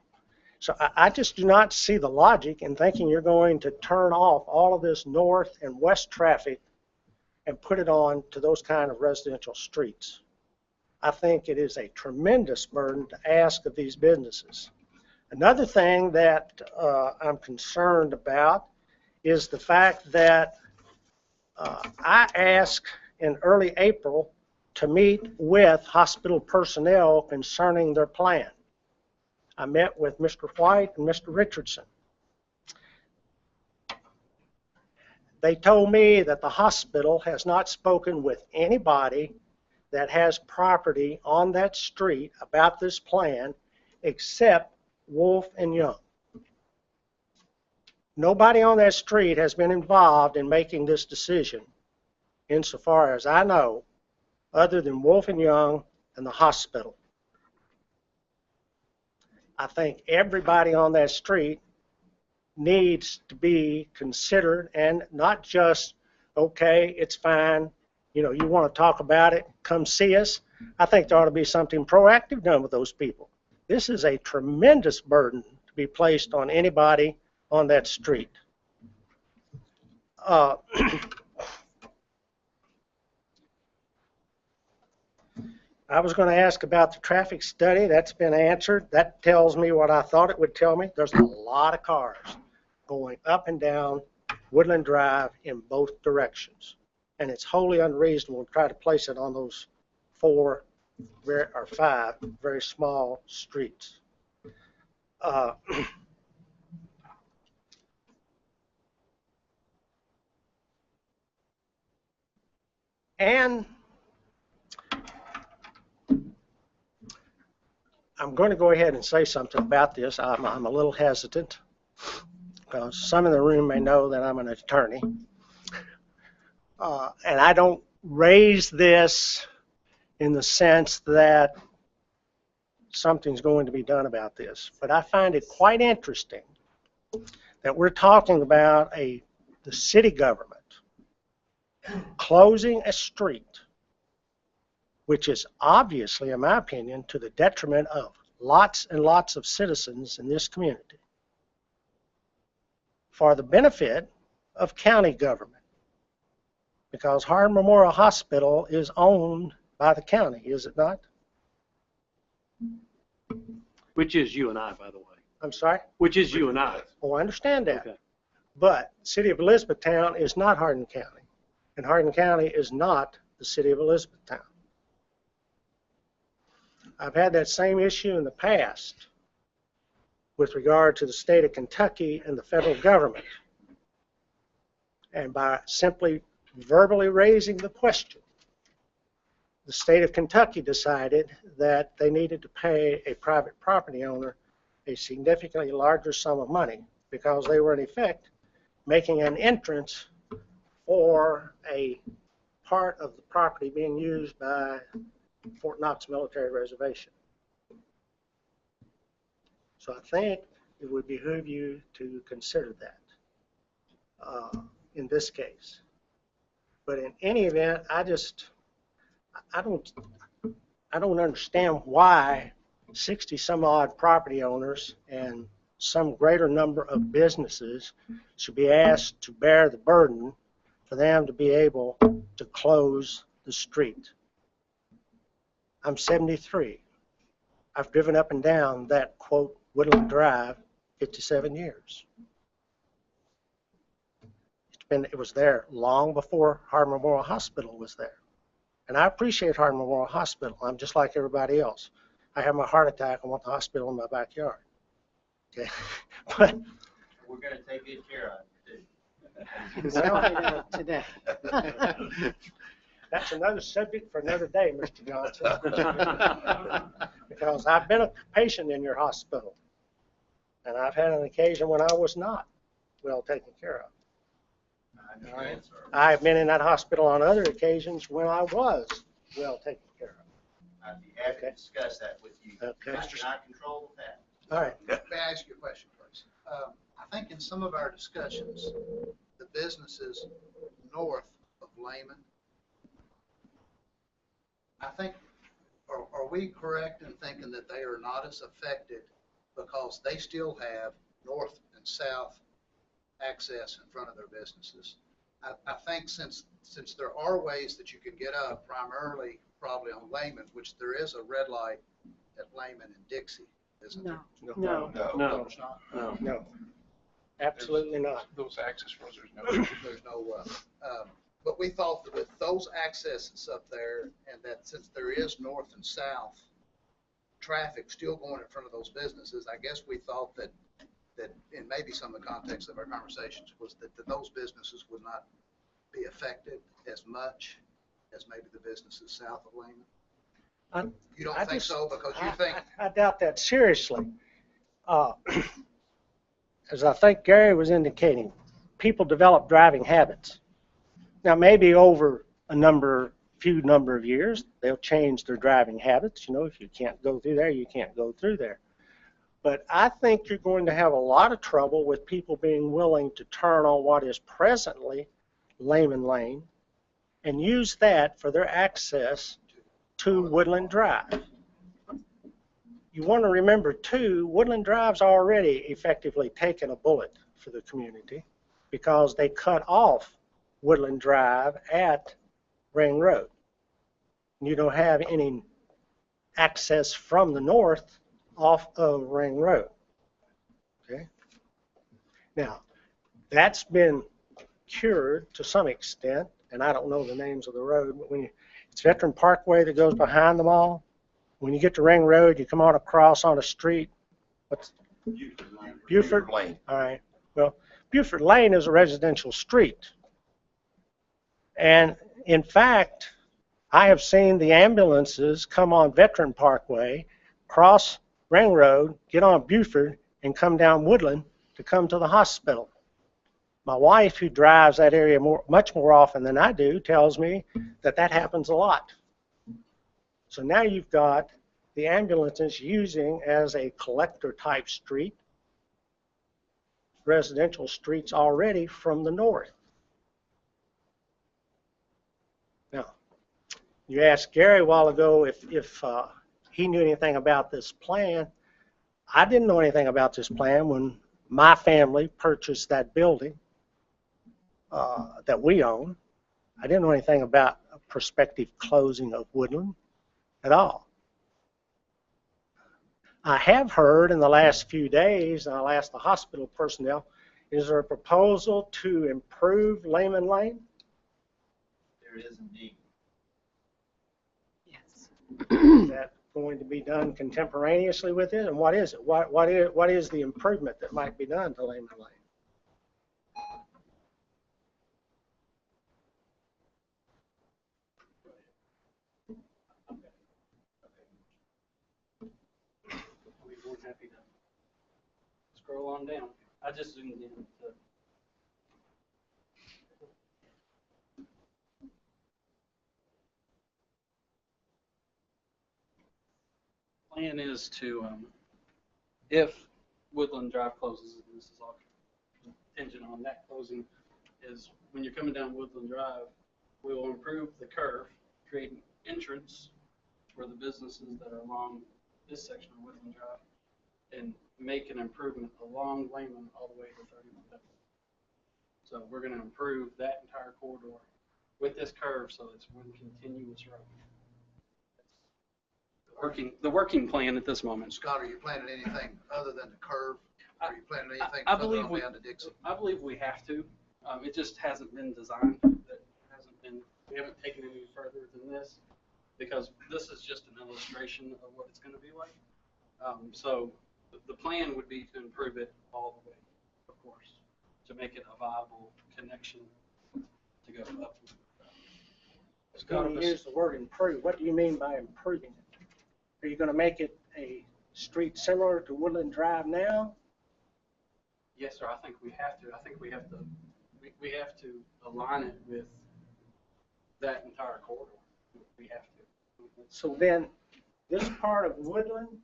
So I just do not see the logic in thinking you're going to turn off all of this north and west traffic and put it on to those kind of residential streets. I think it is a tremendous burden to ask of these businesses. Another thing that I'm concerned about is the fact that I asked in early April to meet with hospital personnel concerning their plan. I met with Mr. White and Mr. Richardson. They told me that the hospital has not spoken with anybody that has property on that street about this plan except Wolf and Young. Nobody on that street has been involved in making this decision, insofar as I know, other than Wolf and Young and the hospital. I think everybody on that street needs to be considered, and not just, okay, it's fine, you know, you want to talk about it, come see us. I think there ought to be something proactive done with those people. This is a tremendous burden to be placed on anybody on that street. I was going to ask about the traffic study. That's been answered. That tells me what I thought it would tell me. There's a lot of cars going up and down Woodland Drive in both directions. And it's wholly unreasonable to try to place it on those 4 or 5 very small streets. And I'm going to go ahead and say something about this. I'm a little hesitant because some in the room may know that I'm an attorney. And I don't raise this in the sense that something's going to be done about this. But I find it quite interesting that we're talking about the city government closing a street, which is obviously, in my opinion, to the detriment of lots and lots of citizens in this community, for the benefit of county government. Because Hardin Memorial Hospital is owned by the county, is it not? Which is you and I, by the way. I'm sorry? Which is you and I. Oh, I understand that. Okay. But the city of Elizabethtown is not Hardin County, and Hardin County is not the city of Elizabethtown. I've had that same issue in the past with regard to the state of Kentucky and the federal government. And by simply verbally raising the question, the state of Kentucky decided that they needed to pay a private property owner a significantly larger sum of money because they were in effect making an entrance for a part of the property being used by Fort Knox Military Reservation. So I think it would behoove you to consider that in this case. But in any event, I don't understand why 60 some odd property owners and some greater number of businesses should be asked to bear the burden for them to be able to close the street. I'm 73. I've driven up and down that, quote, Woodland Drive 57 years. It was there long before Hardin Memorial Hospital was there. And I appreciate Hardin Memorial Hospital. I'm just like everybody else. I have my heart attack. I want the hospital in my backyard. Okay, but we're going to take good care of it, too. Well, today. That's another subject for another day, Mr. Johnson. Because I've been a patient in your hospital, and I've had an occasion when I was not well taken care of. All right. I've been in that hospital on other occasions when I was well taken care of. I'd be happy to discuss that with you. Okay. I cannot control that. All right. May I ask you a question, please? I think in some of our discussions, the businesses north of Lehman, I think are we correct in thinking that they are not as affected because they still have north and south access in front of their businesses? I think since there are ways that you can get up, primarily probably on Lehman, which there is a red light at Lehman and Dixie, isn't there? No. No. It's not? No, absolutely not. Those access roads, There's no, but we thought that with those accesses up there, and that since there is north and south traffic still going in front of those businesses, I guess we thought that, and maybe some of the context of our conversations was that those businesses would not be affected as much as maybe the businesses south of Lehman. You don't think so? Because you think. I doubt that seriously. As I think Gary was indicating, people develop driving habits. Now, maybe over a few number of years, they'll change their driving habits. You know, if you can't go through there, you can't go through there. But I think you're going to have a lot of trouble with people being willing to turn on what is presently Lehman Lane and use that for their access to Woodland Drive. You want to remember, too, Woodland Drive's already effectively taken a bullet for the community because they cut off Woodland Drive at Ring Road. You don't have any access from the north off of Ring Road. Okay. Now, that's been cured to some extent, and I don't know the names of the road, but it's Veteran Parkway that goes behind the mall. When you get to Ring Road, you come on across on a street. What's Buford Lane. All right. Well, Buford Lane is a residential street. And in fact, I have seen the ambulances come on Veteran Parkway, cross Ring Road, get on Buford, and come down Woodland to come to the hospital. My wife, who drives that area much more often than I do, tells me that happens a lot. So now you've got the ambulances using as a collector type street, residential streets already from the north. Now, you asked Gary a while ago if he knew anything about this plan. I didn't know anything about this plan when my family purchased that building that we own. I didn't know anything about a prospective closing of Woodland at all. I have heard in the last few days, and I'll ask the hospital personnel, is there a proposal to improve Lehman Lane? There is indeed. Yes. Is that going to be done contemporaneously with it? And what is it? What is the improvement that might be done to Lehman Lane? We're happy to scroll on down. I just zoomed in to. Plan is to, if Woodland Drive closes, and this is all contingent on that closing, is when you're coming down Woodland Drive, we will improve the curve, create an entrance for the businesses that are along this section of Woodland Drive, and make an improvement along Lehman all the way to 31 Bedford. So we're going to improve that entire corridor with this curve so it's one continuous road. The working plan at this moment. Scott, are you planning anything other than the curve? Are you planning anything I further believe on down to Dixie? I believe we have to. It just hasn't been designed. We haven't taken it any further than this because this is just an illustration of what it's going to be like. So the plan would be to improve it all the way, of course, to make it a viable connection to go up. Scott, you use the word improve. What do you mean by improving it? Are you going to make it a street similar to Woodland Drive now? Yes, sir. I think we have to. I think we have to. We have to align it with that entire corridor. We have to. So then, this part of Woodland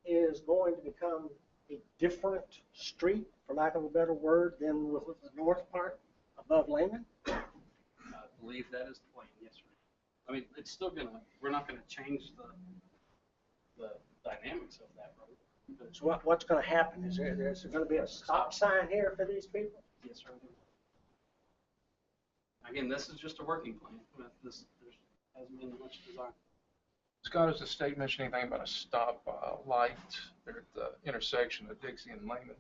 is going to become a different street, for lack of a better word, than with the north part above Lehman? I believe that is the plan. Yes, sir. I mean, it's still we're not gonna change the dynamics of that road. But So what's going to happen? Is there going to be a stop sign here for these people? yes, sir. Again, this is just a working plan. There hasn't been much design. Scott, has the state mentioned anything about a stop light there at the intersection of Dixie and Lehman?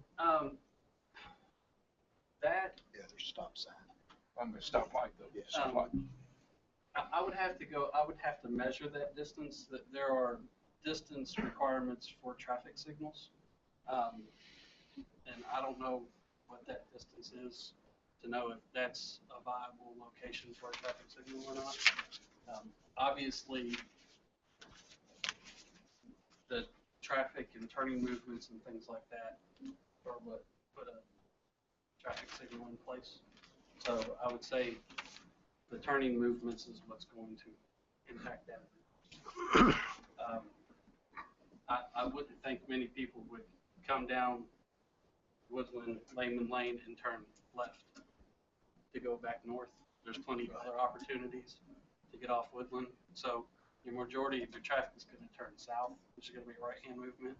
That Yeah, there's a stop sign. I'm gonna stop light though. Yes. Stop light. I would have to measure that distance, that there are distance requirements for traffic signals. And I don't know what that distance is to know if that's a viable location for a traffic signal or not. Obviously, the traffic and turning movements and things like that are what put a traffic signal in place. So I would say the turning movements is what's going to impact that. I wouldn't think many people would come down Woodland, Lehman Lane and turn left to go back north. There's plenty of other opportunities to get off Woodland. So the majority of your traffic is going to turn south, which is going to be a right-hand movement,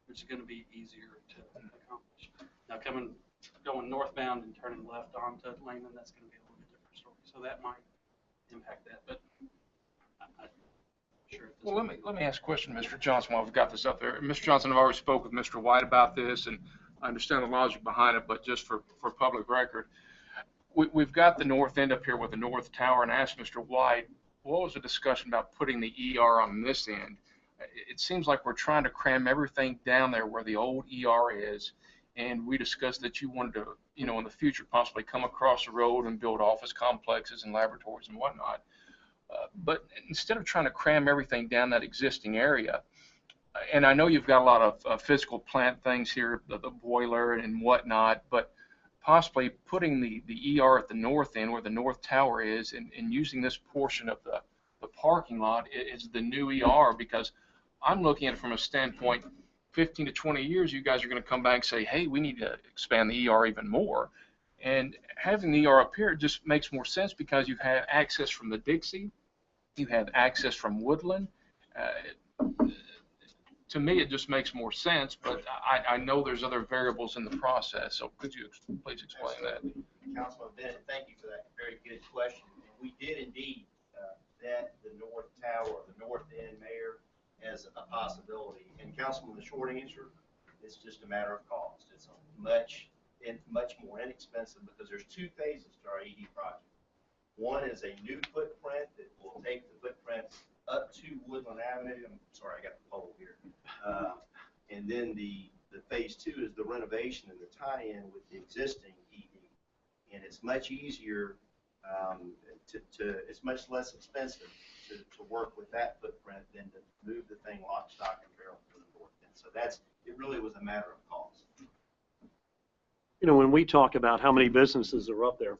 which is going to be easier to accomplish. Now going northbound and turning left onto Lehman, that's going to be a little bit different story. So that might impact that, but I'm sure. Well, let me ask a question, Mr. Johnson, while we've got this up there. Mr. Johnson, I've already spoke with Mr. White about this, and I understand the logic behind it, but just for public record, we've got the north end up here with the north tower, and I asked Mr. White, what was the discussion about putting the ER on this end? It seems like we're trying to cram everything down there where the old ER is, and we discussed that you wanted to, in the future, possibly come across the road and build office complexes and laboratories and whatnot. But instead of trying to cram everything down that existing area, and I know you've got a lot of physical plant things here, the boiler and whatnot, but possibly putting the ER at the north end where the north tower is and using this portion of the parking lot is the new ER, because I'm looking at it from a standpoint, 15 to 20 years, you guys are going to come back and say, hey, we need to expand the ER even more. And having the ER up here just makes more sense because you have access from the Dixie, you have access from Woodland. To me, it just makes more sense, but I know there's other variables in the process, so could you please explain that? Councilman Bennett, thank you for that very good question. We did indeed vet the north tower, the north end mayor, as a possibility. And Councilman, the short answer, it's just a matter of cost. It's much more inexpensive because there's two phases to our ED project. One is a new footprint that will take the footprint up to Woodland Avenue. I'm sorry, I got the pole here. And then the phase two is the renovation and the tie-in with the existing ED. And it's much easier it's much less expensive to work with that footprint than to move the thing lock, stock, and barrel to the north end. So it really was a matter of cost. When we talk about how many businesses are up there,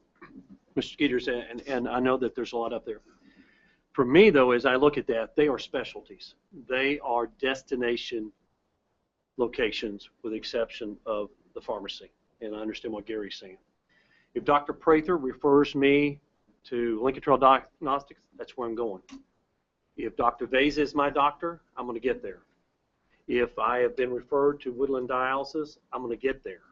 Mr. Skeeters, and I know that there's a lot up there. For me, though, as I look at that, they are specialties. They are destination locations with the exception of the pharmacy. And I understand what Gary's saying. If Dr. Prather refers me to Lincoln Trail Diagnostics, that's where I'm going. If Dr. Vase is my doctor, I'm going to get there. If I have been referred to Woodland Dialysis, I'm going to get there.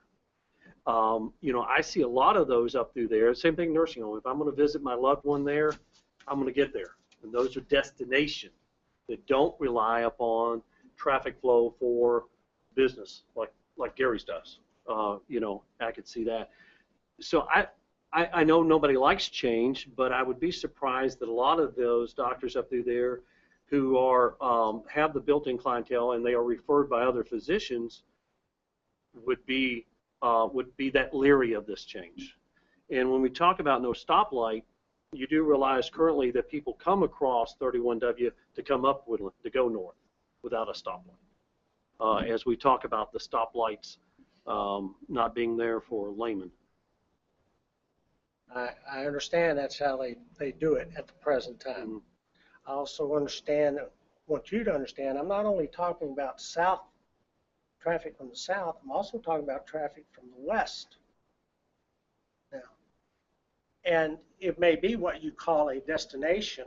I see a lot of those up through there. Same thing nursing home. If I'm going to visit my loved one there, I'm going to get there. And those are destinations that don't rely upon traffic flow for business like Gary's does. I could see that. So I know nobody likes change, but I would be surprised that a lot of those doctors up through there who are have the built-in clientele and they are referred by other physicians would be that leery of this change. And when we talk about no stoplight, you do realize currently that people come across 31W to come up Woodland, to go north without a stoplight. As we talk about the stoplights not being there for laymen. I understand that's how they do it at the present time. Mm-hmm. I also want you to understand, I'm not only talking about south traffic from the south, I'm also talking about traffic from the west. Now, and it may be what you call a destination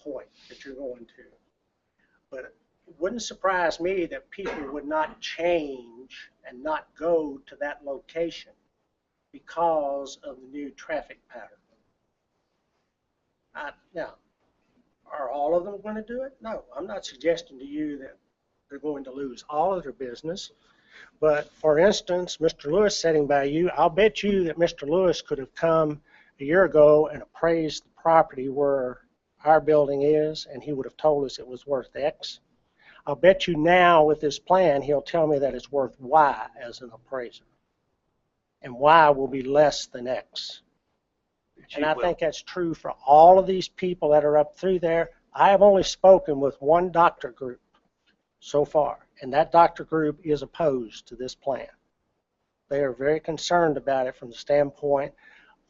point that you're going to. But it wouldn't surprise me that people would not change and not go to that location because of the new traffic pattern. Now, are all of them going to do it? No, I'm not suggesting to you that they're going to lose all of their business. But for instance, Mr. Lewis sitting by you, I'll bet you that Mr. Lewis could have come a year ago and appraised the property where our building is, and he would have told us it was worth X. I'll bet you now with this plan, he'll tell me that it's worth Y as an appraiser. And Y will be less than X. And I think that's true for all of these people that are up through there. I have only spoken with one doctor group so far, and that doctor group is opposed to this plan. They are very concerned about it from the standpoint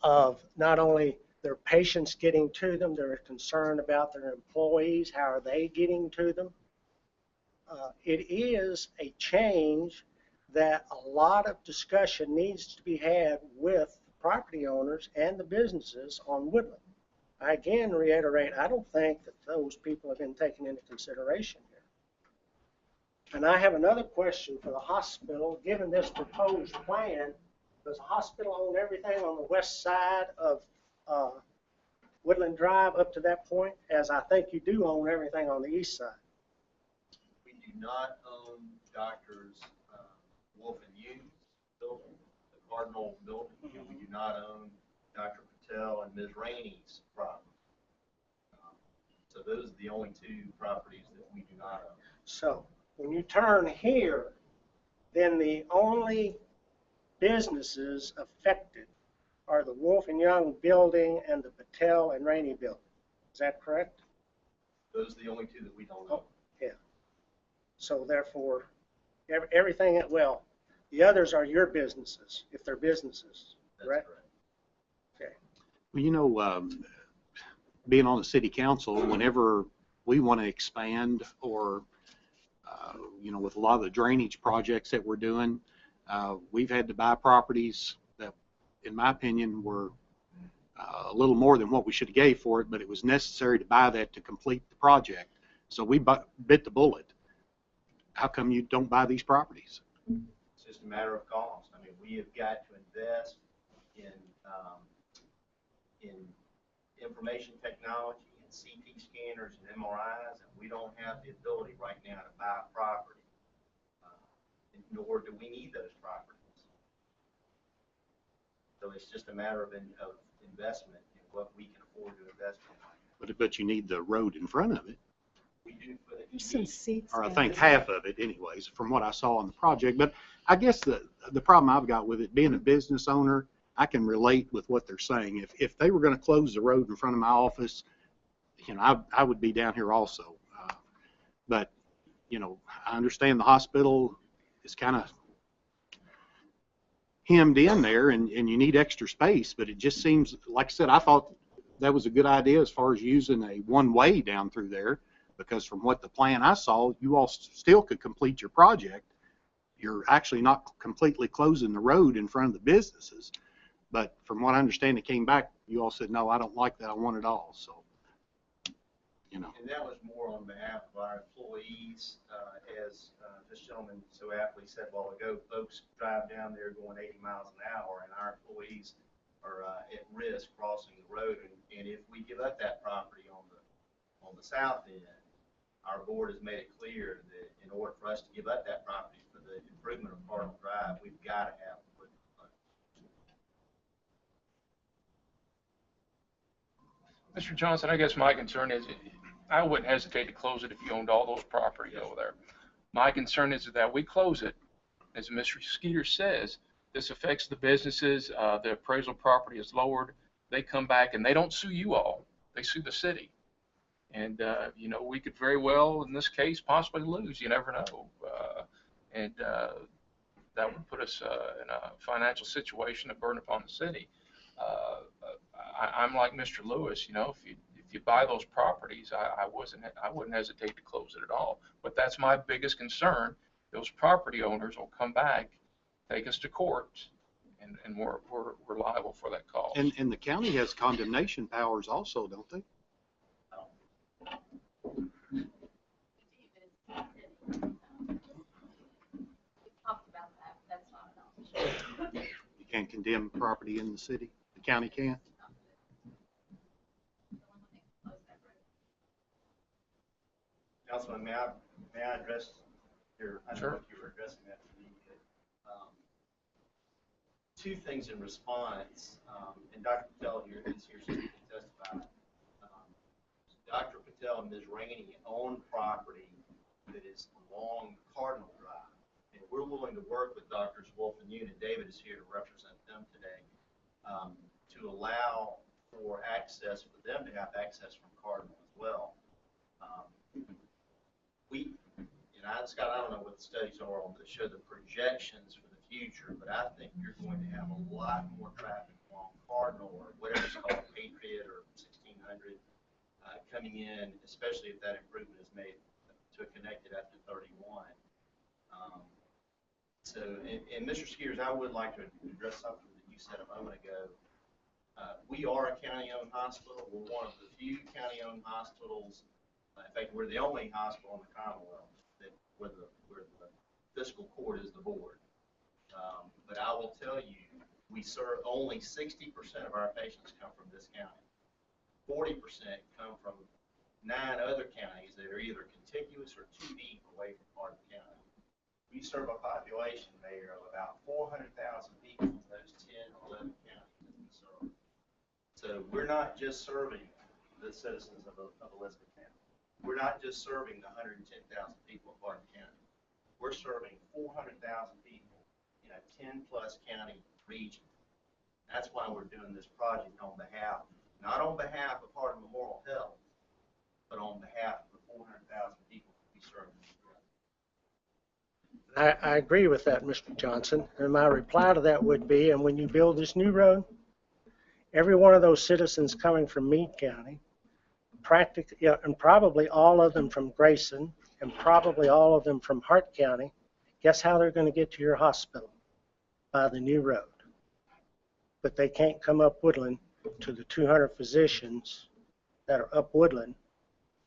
of not only their patients getting to them, they're concerned about their employees, how are they getting to them. It is a change that a lot of discussion needs to be had with property owners and the businesses on Woodland. I again reiterate, I don't think that those people have been taken into consideration here. And I have another question for the hospital. Given this proposed plan, does the hospital own everything on the west side of Woodland Drive up to that point, as I think you do own everything on the east side? We do not own Doctors Wolf and Young's building, the Cardinal building. We do not own Dr. Patel and Ms. Rainey's property. So those are the only two properties that we do not own. So when you turn here, then the only businesses affected are the Wolf and Young building and the Patel and Rainey building. Is that correct? Those are the only two that we don't own. Yeah. So therefore, everything, well, the others are your businesses, if they're businesses, correct? Okay. Well, you know, being on the city council, whenever we want to expand or, you know, with a lot of the drainage projects that we're doing, we've had to buy properties that, in my opinion, were a little more than what we should have gave for it, but it was necessary to buy that to complete the project. So we bit the bullet. How come you don't buy these properties? It's just a matter of cost. I mean, we have got to invest in information technology and CT scanners and MRIs, and we don't have the ability right now to buy property, nor do we need those properties. So it's just a matter of investment in what we can afford to invest in. But you need the road in front of it. We do for the There's some seats. Or I think half of it anyways, from what I saw on the project. But I guess the problem I've got with it, being a business owner, I can relate with what they're saying. If they were going to close the road in front of my office, you know, I would be down here also. But, you know, I understand the hospital is kind of hemmed in there and you need extra space, but it just seems, like I said, I thought that was a good idea as far as using a one-way down through there, because from what the plan I saw, you all still could complete your project. You're actually not completely closing the road in front of the businesses. But from what I understand, it came back, you all said, no, I don't like that, I want it all. So, you know. And that was more on behalf of our employees, as this gentleman so aptly said a while ago, folks drive down there going 80 miles an hour, and our employees are at risk crossing the road. And if we give up that property on the south end, our board has made it clear that in order for us to give up that property for the improvement of Cardinal Drive, we've got to have equipment funds. Mr. Johnson, I guess my concern is I wouldn't hesitate to close it if you owned all those properties over there. My concern is that we close it, as Mr. Skeeter says, this affects the businesses, the appraisal property is lowered, they come back and they don't sue you all, they sue the city. And, you know, we could very well, in this case, possibly lose. You never know. And that would put us in a financial situation, a burden upon the city. I'm like Mr. Lewis, you know, if you buy those properties, I wouldn't hesitate to close it at all. But that's my biggest concern. Those property owners will come back, take us to court, and we're liable for that cost. And the county has condemnation powers also, don't they? talked about that, that's not an option. You can't condemn property in the city, the county can. Councilman, may I address your, I don't know Sure. if you were addressing that to me, but, two things in response, and Dr. Patel here is here so he can testify. Dr. Patel and Ms. Rainey own property that is along Cardinal Drive, and we're willing to work with Drs. Wolf and Yoon, and David is here to represent them today, to allow for access, for them to have access from Cardinal as well. Scott, I don't know what the studies are on that show the projections for the future, but I think you're going to have a lot more traffic along Cardinal or whatever it's called, Patriot or 1600, coming in, especially if that improvement is made to a connected after 31. And Mr. Skeeters, I would like to address something that you said a moment ago. We are a county-owned hospital. We're one of the few county-owned hospitals. In fact, we're the only hospital in the Commonwealth where the fiscal court is the board. But I will tell you, we serve only 60% of our patients come from this county. 40% come from 9 other counties that are either contiguous or too deep away from part of the county. We serve a population, Mayor, of about 400,000 people in those 10 or 11 counties that we serve. So we're not just serving the citizens of Elizabeth County. We're not just serving the 110,000 people of Barton County. We're serving 400,000 people in a 10-plus county region. That's why we're doing this project on behalf, not on behalf of Hardin Memorial Health, but on behalf of the 400,000 people we serve in this county. I agree with that, Mr. Johnson. And my reply to that would be, and when you build this new road, every one of those citizens coming from Meade County, and probably all of them from Grayson, and probably all of them from Hart County, guess how they're going to get to your hospital? By the new road. But they can't come up Woodland to the 200 physicians that are up Woodland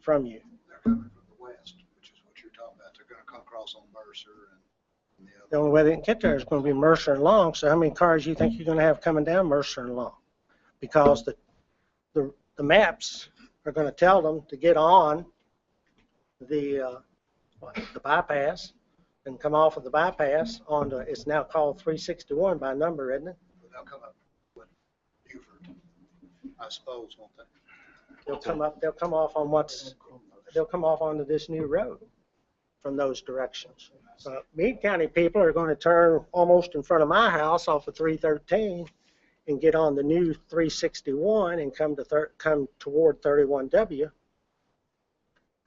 from you. They're coming from the west, which is what you're talking about. They're going to come across on Mercer and the other. The only way they can get there is going to be Mercer and Long. So how many cars do you think you're going to have coming down Mercer and Long? Because the maps are going to tell them to get on the bypass and come off of the bypass onto, it's now called 361 by number, isn't it? They'll come up with Beaufort, I suppose, won't they? They'll come off onto this new road from those directions. So Meade County people are going to turn almost in front of my house off of 313 and get on the new 361 and come toward 31W.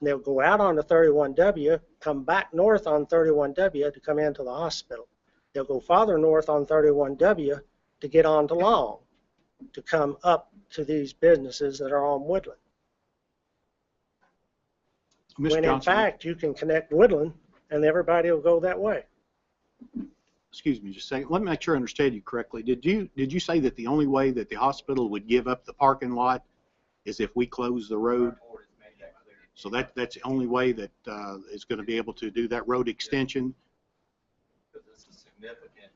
And they'll go out on the 31W, come back north on 31W to come into the hospital. They'll go farther north on 31W to get onto Long, to come up to these businesses that are on Woodland. Mr. When in Johnson, fact you can connect Woodland and everybody will go that way. excuse me just a second. Let me make sure I understand you correctly. Did you say that the only way that the hospital would give up the parking lot is if we close the road? So that's the only way that is going to be able to do that road extension? Because it's a significant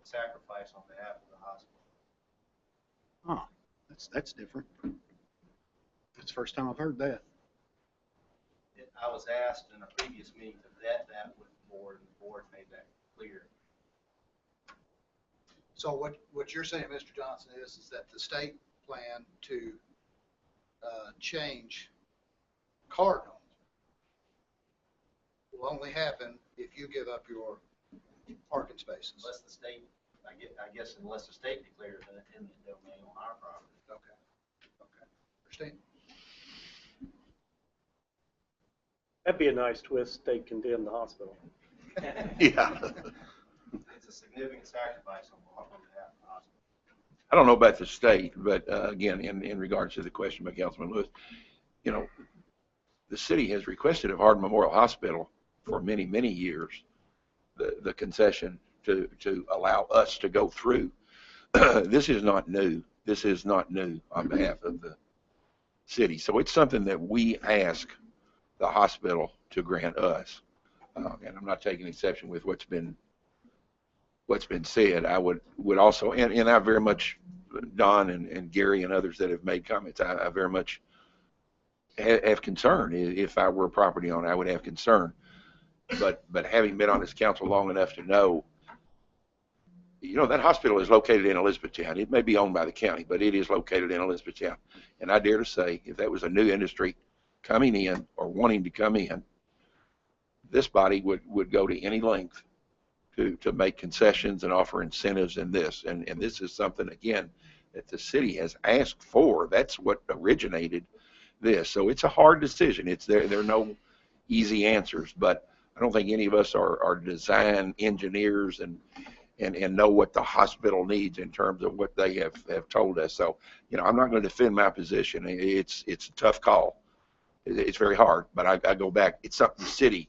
sacrifice on behalf of the hospital. Oh, that's different. That's the first time I've heard that. I was asked in a previous meeting to vet that with the board, and the board made that clear. So what you're saying, Mr. Johnson, is that the state plan to change Cardinal will only happen if you give up your parking spaces. Unless the state, I guess unless the state declares it in the domain on our property. Okay. Understand? That'd be a nice twist, they condemn the hospital. Yeah. It's a significant sacrifice on behalf of the hospital. I don't know about the state, but again, in regards to the question by Councilman Lewis, you know, the city has requested of Hardin Memorial Hospital for many, many years the concession to allow us to go through. This is not new. This is not new on behalf of the city. So it's something that we ask the hospital to grant us. and I'm not taking exception with what's been said. I would also, and I very much, Don and Gary and others that have made comments, I very much have concern. If I were a property owner, I would have concern. But having been on this council long enough to know, that hospital is located in Elizabethtown. It may be owned by the county, but it is located in Elizabethtown. And I dare to say, if that was a new industry coming in or wanting to come in, this body would go to any length to make concessions and offer incentives in this. And this is something, again, that the city has asked for. That's what originated this. So it's a hard decision. There are no easy answers, but I don't think any of us are design engineers and know what the hospital needs in terms of what they have told us. So, I'm not going to defend my position. It's a tough call. It's very hard, but I go back. It's something the city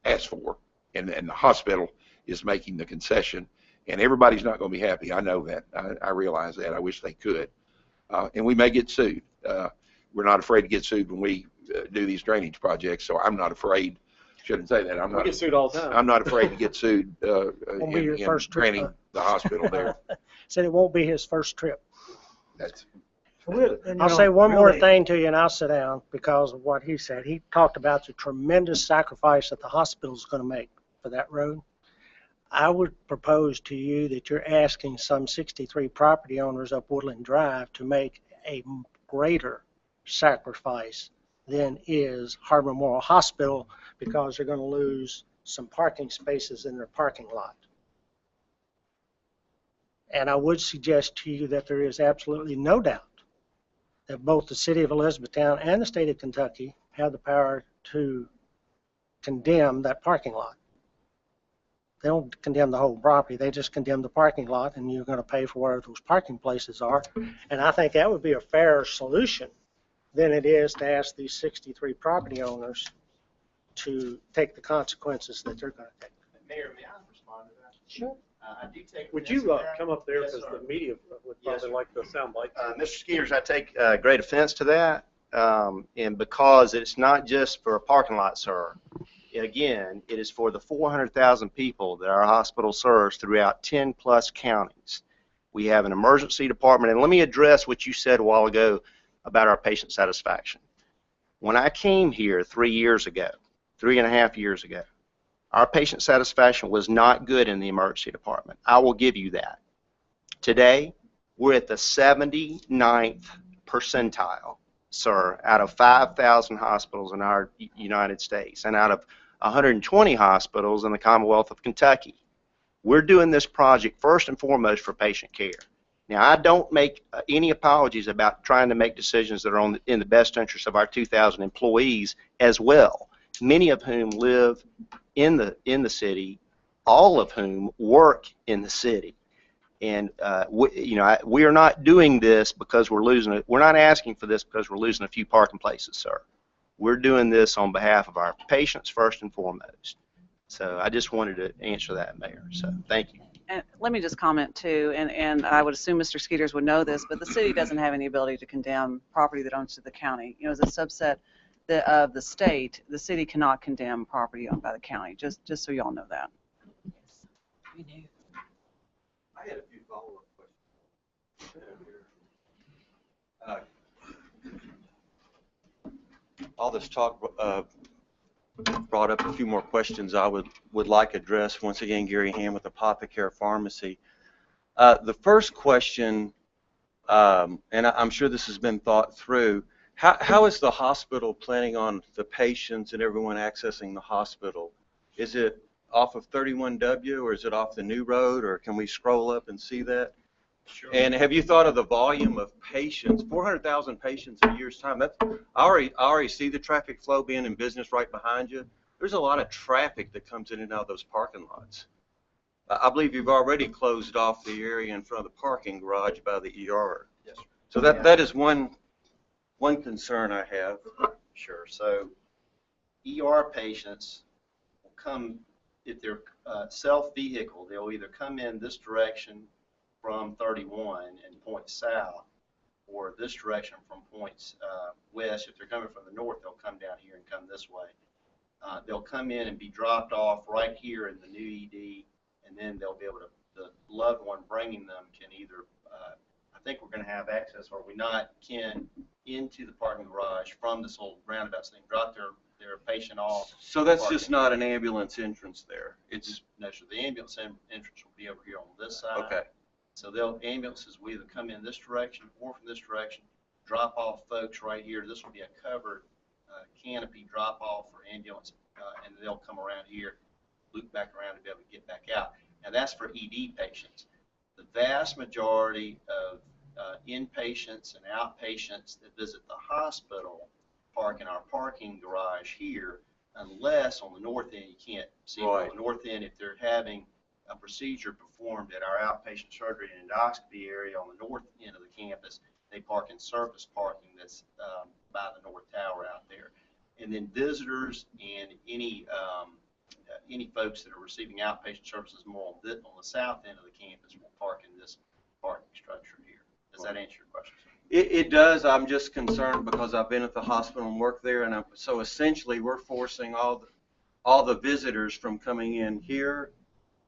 asked for, and the hospital is making the concession, and everybody's not going to be happy. I know that. I realize that. I wish they could. And we may get sued. We're not afraid to get sued when we do these drainage projects, so I'm not afraid. Shouldn't say that. We get sued all the time. I'm not afraid to get sued in draining the hospital there. Said it won't be his first trip. That's. I'll say one more thing to you, and I'll sit down because of what he said. He talked about the tremendous sacrifice that the hospital is going to make for that road. I would propose to you that you're asking some 63 property owners up Woodland Drive to make a greater sacrifice than is Harbor Memorial Hospital, because they're going to lose some parking spaces in their parking lot. And I would suggest to you that there is absolutely no doubt that both the city of Elizabethtown and the state of Kentucky have the power to condemn that parking lot. They don't condemn the whole property, they just condemn the parking lot, and you're going to pay for where those parking places are. And I think that would be a fairer solution than it is to ask these 63 property owners to take the consequences that they're going to take. Mayor, may I respond to that? Sure. I do take. Would you come up there, because the media would probably like the sound bite. Mr. Skeeters, I take great offense to that, and because it's not just for a parking lot, sir. Again, it is for the 400,000 people that our hospital serves throughout 10 plus counties. We have an emergency department, and let me address what you said a while ago about our patient satisfaction. When I came here 3 years ago, 3.5 years ago, our patient satisfaction was not good in the emergency department. I will give you that. Today, we're at the 79th percentile, sir, out of 5,000 hospitals in our United States and out of 120 hospitals in the Commonwealth of Kentucky. We're doing this project first and foremost for patient care. Now, I don't make any apologies about trying to make decisions that are in the best interest of our 2,000 employees as well, many of whom live in the city, all of whom work in the city. And we are not doing this because we're losing it. We're not asking for this because we're losing a few parking places, sir. We're doing this on behalf of our patients first and foremost. So I just wanted to answer that, Mayor. So thank you. And let me just comment too, and I would assume Mr. Skeeters would know this, but the city doesn't have any ability to condemn property that owns to the county. As a subset of the state, the city cannot condemn property owned by the county. Just so you all know that. We do. I had a few follow-up questions. All this talk brought up a few more questions I would like addressed. Once again, Gary Ham with Apothecary Pharmacy. The first question, and I'm sure this has been thought through, how is the hospital planning on the patients and everyone accessing the hospital? Is it off of 31W, or is it off the new road, or can we scroll up and see that? Sure. And have you thought of the volume of patients? 400,000 patients in a year's time. I already see the traffic flow being in business right behind you. There's a lot of traffic that comes in and out of those parking lots. I believe you've already closed off the area in front of the parking garage by the ER. Yes, sir. So that is one concern I have. Sure. So ER patients will come, if they're self-vehicle, they'll either come in this direction from 31 and point south, or this direction from points west. If they're coming from the north, they'll come down here and come this way. They'll come in and be dropped off right here in the new ED, and then they'll be able to, the loved one bringing them can either, I think we're going to have access, or we not, can into the parking garage from this little roundabout, so they can drop their patient off. So that's just not an ambulance entrance there. It's No, sir. The ambulance entrance will be over here on this side. okay. So ambulances will either come in this direction or from this direction, drop off folks right here. This will be a covered canopy drop off for ambulance, and they'll come around here, loop back around to be able to get back out. Now that's for ED patients. The vast majority of inpatients and outpatients that visit the hospital park in our parking garage here, unless on the north end, you can't see them on the north end if they're having a procedure performed at our outpatient surgery and endoscopy area on the north end of the campus. They park in surface parking that's by the north tower out there. And then visitors and any folks that are receiving outpatient services more on the south end of the campus will park in this parking structure here. Does that answer your question, sir? It does. I'm just concerned because I've been at the hospital and worked there, and so essentially we're forcing all the visitors from coming in here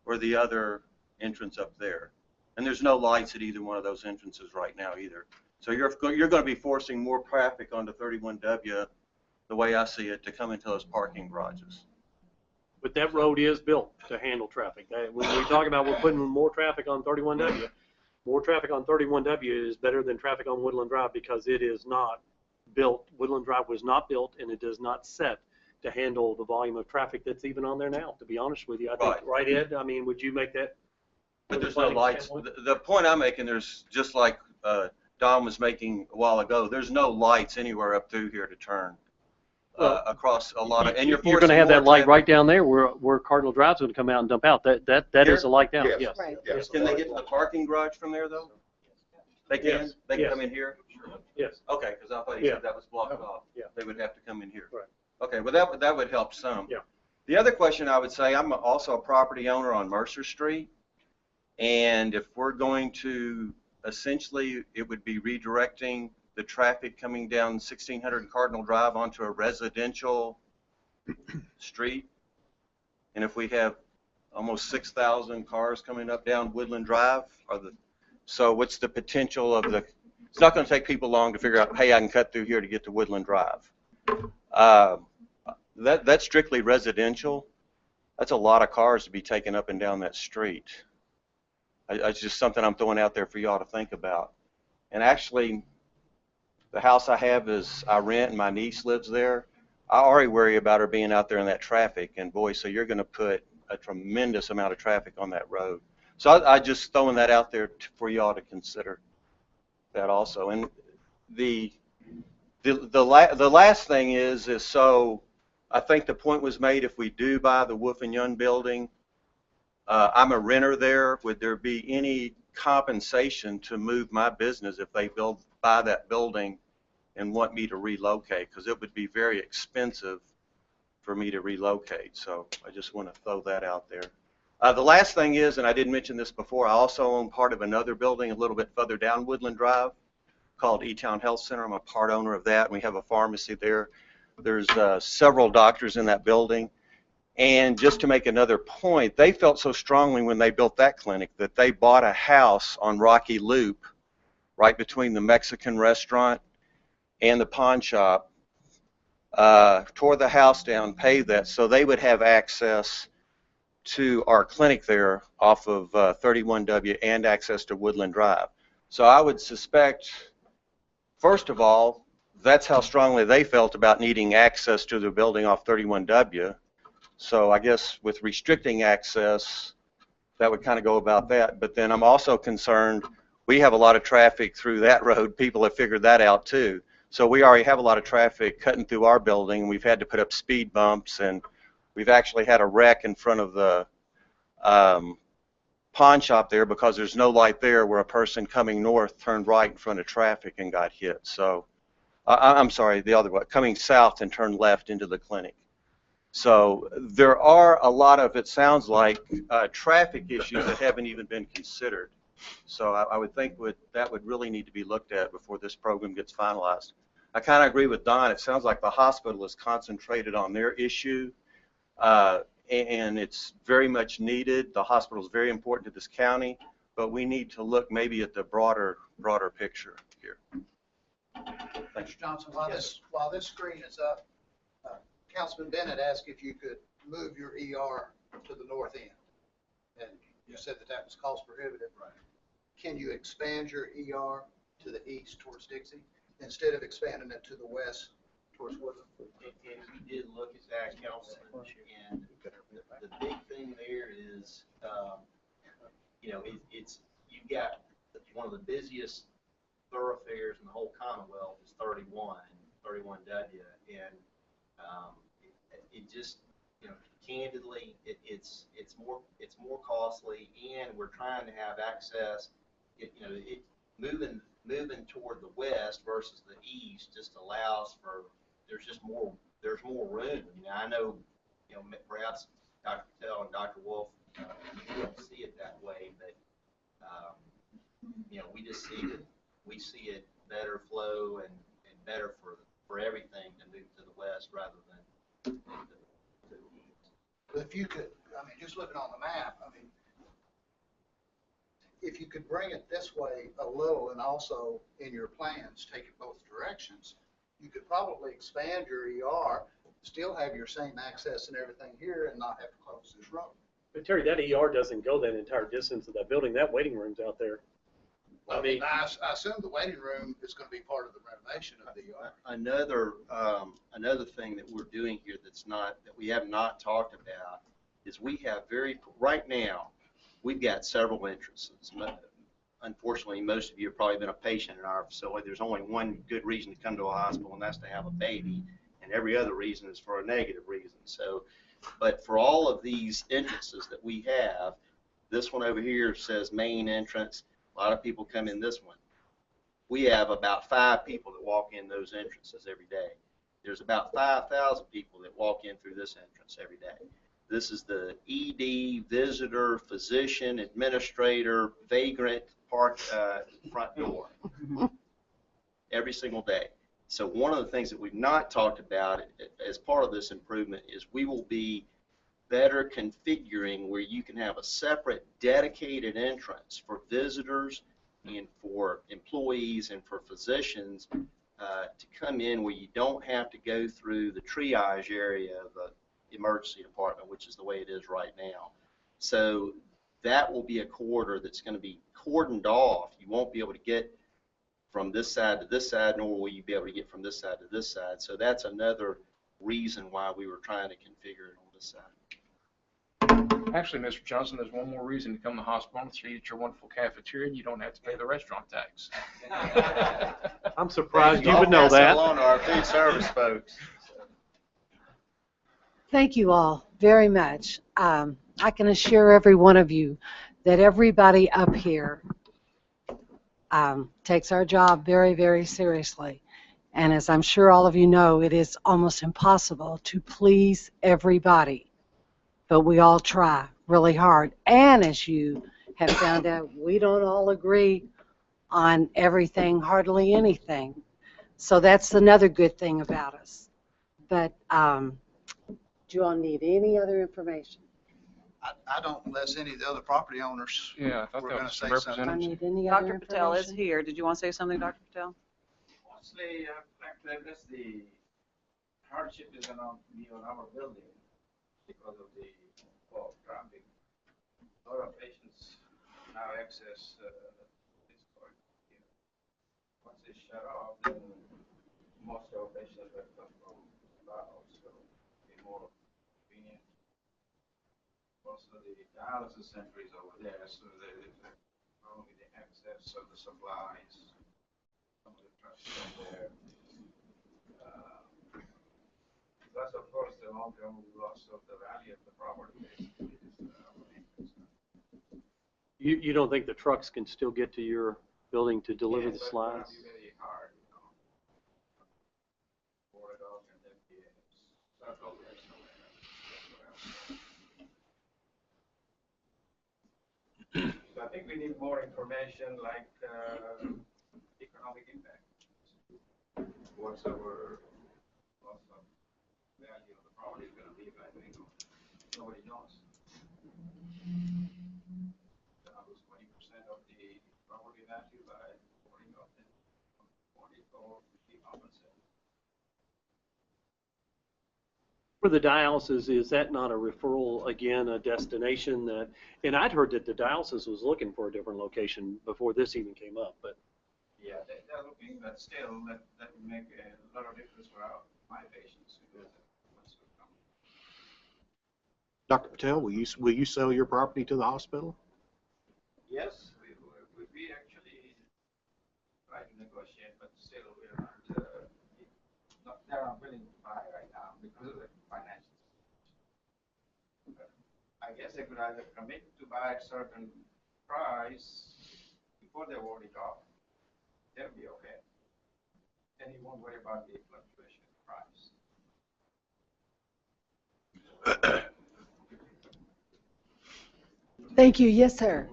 or the other entrance up there. And there's no lights at either one of those entrances right now either. So you're going to be forcing more traffic onto 31W, the way I see it, to come into those parking garages. But that road is built to handle traffic. When we talk about we're putting more traffic on 31W, more traffic on 31W is better than traffic on Woodland Drive because it is not built. Woodland Drive was not built, and it does not set to handle the volume of traffic that's even on there now, to be honest with you. I think, right, Ed? I mean, would you make that? But there's no lights. The point I'm making, there's just like Don was making a while ago, there's no lights anywhere up through here to turn across a lot of, and you're going to have that light right down there where Cardinal Drive's going to come out and dump out. That is a light down. Yes. Right. Yes. Can they get to the parking garage from there though? They can. Yes. They can come in here. Yes. Okay, because I thought you said that was blocked off. Yeah. They would have to come in here. Right. Okay, well that would help some. Yeah. The other question I would say, I'm also a property owner on Mercer Street, and if we're going to essentially, it would be redirecting the traffic coming down 1600 Cardinal Drive onto a residential street. And if we have almost 6,000 cars coming up down Woodland Drive, so what's the potential of it's not going to take people long to figure out, hey, I can cut through here to get to Woodland Drive. That's strictly residential. That's a lot of cars to be taken up and down that street. It's just something I'm throwing out there for y'all to think about. And actually, the house I have I rent, and my niece lives there. I already worry about her being out there in that traffic, and boy, so you're going to put a tremendous amount of traffic on that road. So I just throwing that out there for y'all to consider that also. And the last thing is so I think the point was made, if we do buy the Wolf and Young building, I'm a renter there. Would there be any compensation to move my business if they buy that building and want me to relocate? Because it would be very expensive for me to relocate. So I just want to throw that out there. The last thing is, and I didn't mention this before, I also own part of another building a little bit further down Woodland Drive called E-Town Health Center. I'm a part owner of that, and we have a pharmacy there. There's several doctors in that building. And just to make another point, they felt so strongly when they built that clinic that they bought a house on Rocky Loop right between the Mexican restaurant and the pawn shop, tore the house down, paved that, so they would have access to our clinic there off of 31W and access to Woodland Drive. So I would suspect, first of all, that's how strongly they felt about needing access to the building off 31W. So I guess with restricting access, that would kind of go about that. But then I'm also concerned, we have a lot of traffic through that road. People have figured that out too. So we already have a lot of traffic cutting through our building. We've had to put up speed bumps, and we've actually had a wreck in front of the pawn shop there because there's no light there, where a person coming north turned right in front of traffic and got hit. So I'm sorry, the other way, coming south and turned left into the clinic. So there are a lot of, it sounds like, traffic issues that haven't even been considered. So I would think that would really need to be looked at before this program gets finalized. I kind of agree with Don. It sounds like the hospital is concentrated on their issue, And it's very much needed. The hospital is very important to this county, but we need to look maybe at the broader picture here. Mr. Johnson, while this screen is up, Councilman Bennett asked if you could move your ER to the north end. And you said that was cost prohibitive. Right. Can you expand your ER to the east towards Dixie instead of expanding it to the west towards Woodland? And we did look at that, Councilman, and the big thing there is, you've got one of the busiest thoroughfares in the whole Commonwealth is 31W, and it just, candidly, it's more costly, and we're trying to have access. Moving toward the west versus the east just allows for there's more room. I know, perhaps Dr. Patel and Dr. Wolf, you don't see it that way, but we see it better flow and better for everything to move to the west rather than to the east. But if you could, just looking on the map, if you could bring it this way a little and also in your plans take it both directions, you could probably expand your ER, still have your same access and everything here and not have to close this road. But Terry, that ER doesn't go that entire distance of that building. That waiting room's out there. Well, I assume the waiting room is going to be part of the renovation of the ER. Another thing that we're doing here that we have not talked about is we have right now, we've got several entrances. Unfortunately, most of you have probably been a patient in our facility. There's only one good reason to come to a hospital, and that's to have a baby, and every other reason is for a negative reason. But for all of these entrances that we have, this one over here says main entrance. A lot of people come in this one. We have about 5 people that walk in those entrances every day. There's about 5,000 people that walk in through this entrance every day. This is the ED, visitor, physician, administrator, vagrant front door every single day. So one of the things that we've not talked about as part of this improvement is we will be better configuring where you can have a separate dedicated entrance for visitors and for employees and for physicians to come in, where you don't have to go through the triage area of the emergency department, which is the way it is right now. So that will be a corridor that's going to be cordoned off. You won't be able to get from this side to this side, nor will you be able to get from this side to this side. So that's another reason why we were trying to configure it on this side. Actually, Mr. Johnson, there's one more reason to come to the hospital and see at your wonderful cafeteria, and you don't have to pay the restaurant tax. I'm surprised you would know that. Pass that along to our food service folks. Thank you all very much. I can assure every one of you that everybody up here takes our job very, very seriously. And as I'm sure all of you know, it is almost impossible to please everybody. But we all try really hard. And as you have found out, we don't all agree on everything, hardly anything. So that's another good thing about us. But do you all need any other information? I don't, unless any of the other property owners were going to say something. I need any other Dr. Patel is information? here. Did you want to say something, Dr. Patel? Mostly, like to address the hardship is going to be on our building because of the traffic. A lot of patients now access this part here. Once it's shut off, then most of our patients will come from Laos, so it'll be more convenient. Also, the dialysis center is over there, so there's not only the access of the supplies, some of the traffic there. Plus, of course, the long-term loss of the value of the property is You don't think the trucks can still get to your building to deliver the slides? It's very hard, board off and then be stuck over there somewhere. So I think we need more information, like economic impact. What's our loss of value of the property is gonna be, I think, nobody knows. I lose 20% of the property value by boarding up and 44 to be compensated. For the dialysis, is that not a referral, again, a destination that, and I'd heard that the dialysis was looking for a different location before this even came up, but. Yeah, they're looking, but still, that will make a lot of difference for my patients who do that. Dr. Patel, will you sell your property to the hospital? Yes, we actually try to negotiate, but still we're not, they're not willing to buy right now because of the financial situation. But I guess they could either commit to buy at a certain price before they ward it off. They'll be okay. Then you won't worry about the fluctuation in price. Thank you. Yes, sir.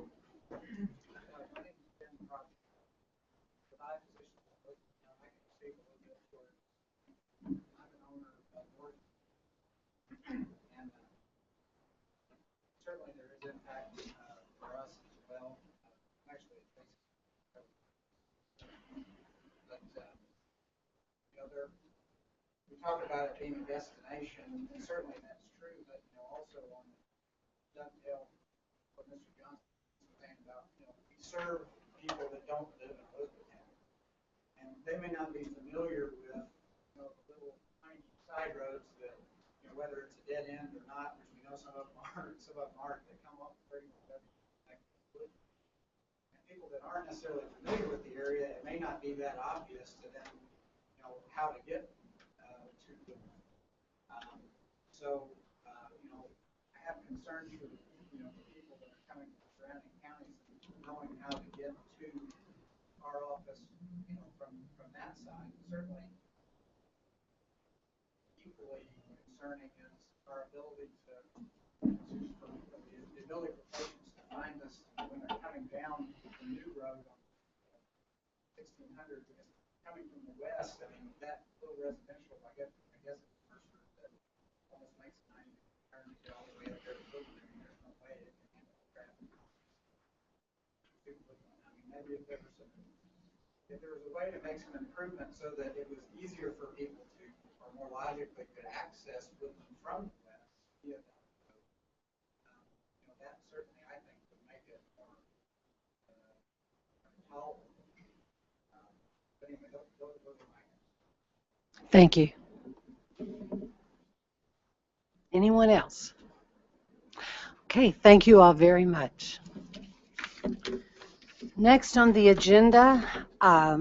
Certainly there is impact for us as well. Actually, it takes, but we talk about it being a destination, and certainly that's true. But also on dovetail what Mr. Johnson was saying about, we serve people that don't live in Elizabethtown, and they may not be familiar with the little tiny side roads that, whether it's a dead end or not, which we know some of them aren't, they come up very much. And people that aren't necessarily familiar with the area, it may not be that obvious to them, how to get to them. So, I have concerns for the people that are coming from surrounding counties and knowing how to get to our office, from that side. Certainly, equally concerning is our ability the ability for patients to find us when they're coming down the new road on 1600, coming from the west. I mean, that little residential, I guess it's Mercer that almost makes a 90 turn to get all the way up there to Brooklyn. There's no way it can handle traffic. I mean, maybe if there was a way to make some improvement so that it was easier for people to, or more logically could access Woodland from the west via that road, that certainly I think would make it more tolerable. But anyway, those are my answers. Thank you. Anyone else? Okay, thank you all very much. Next on the agenda,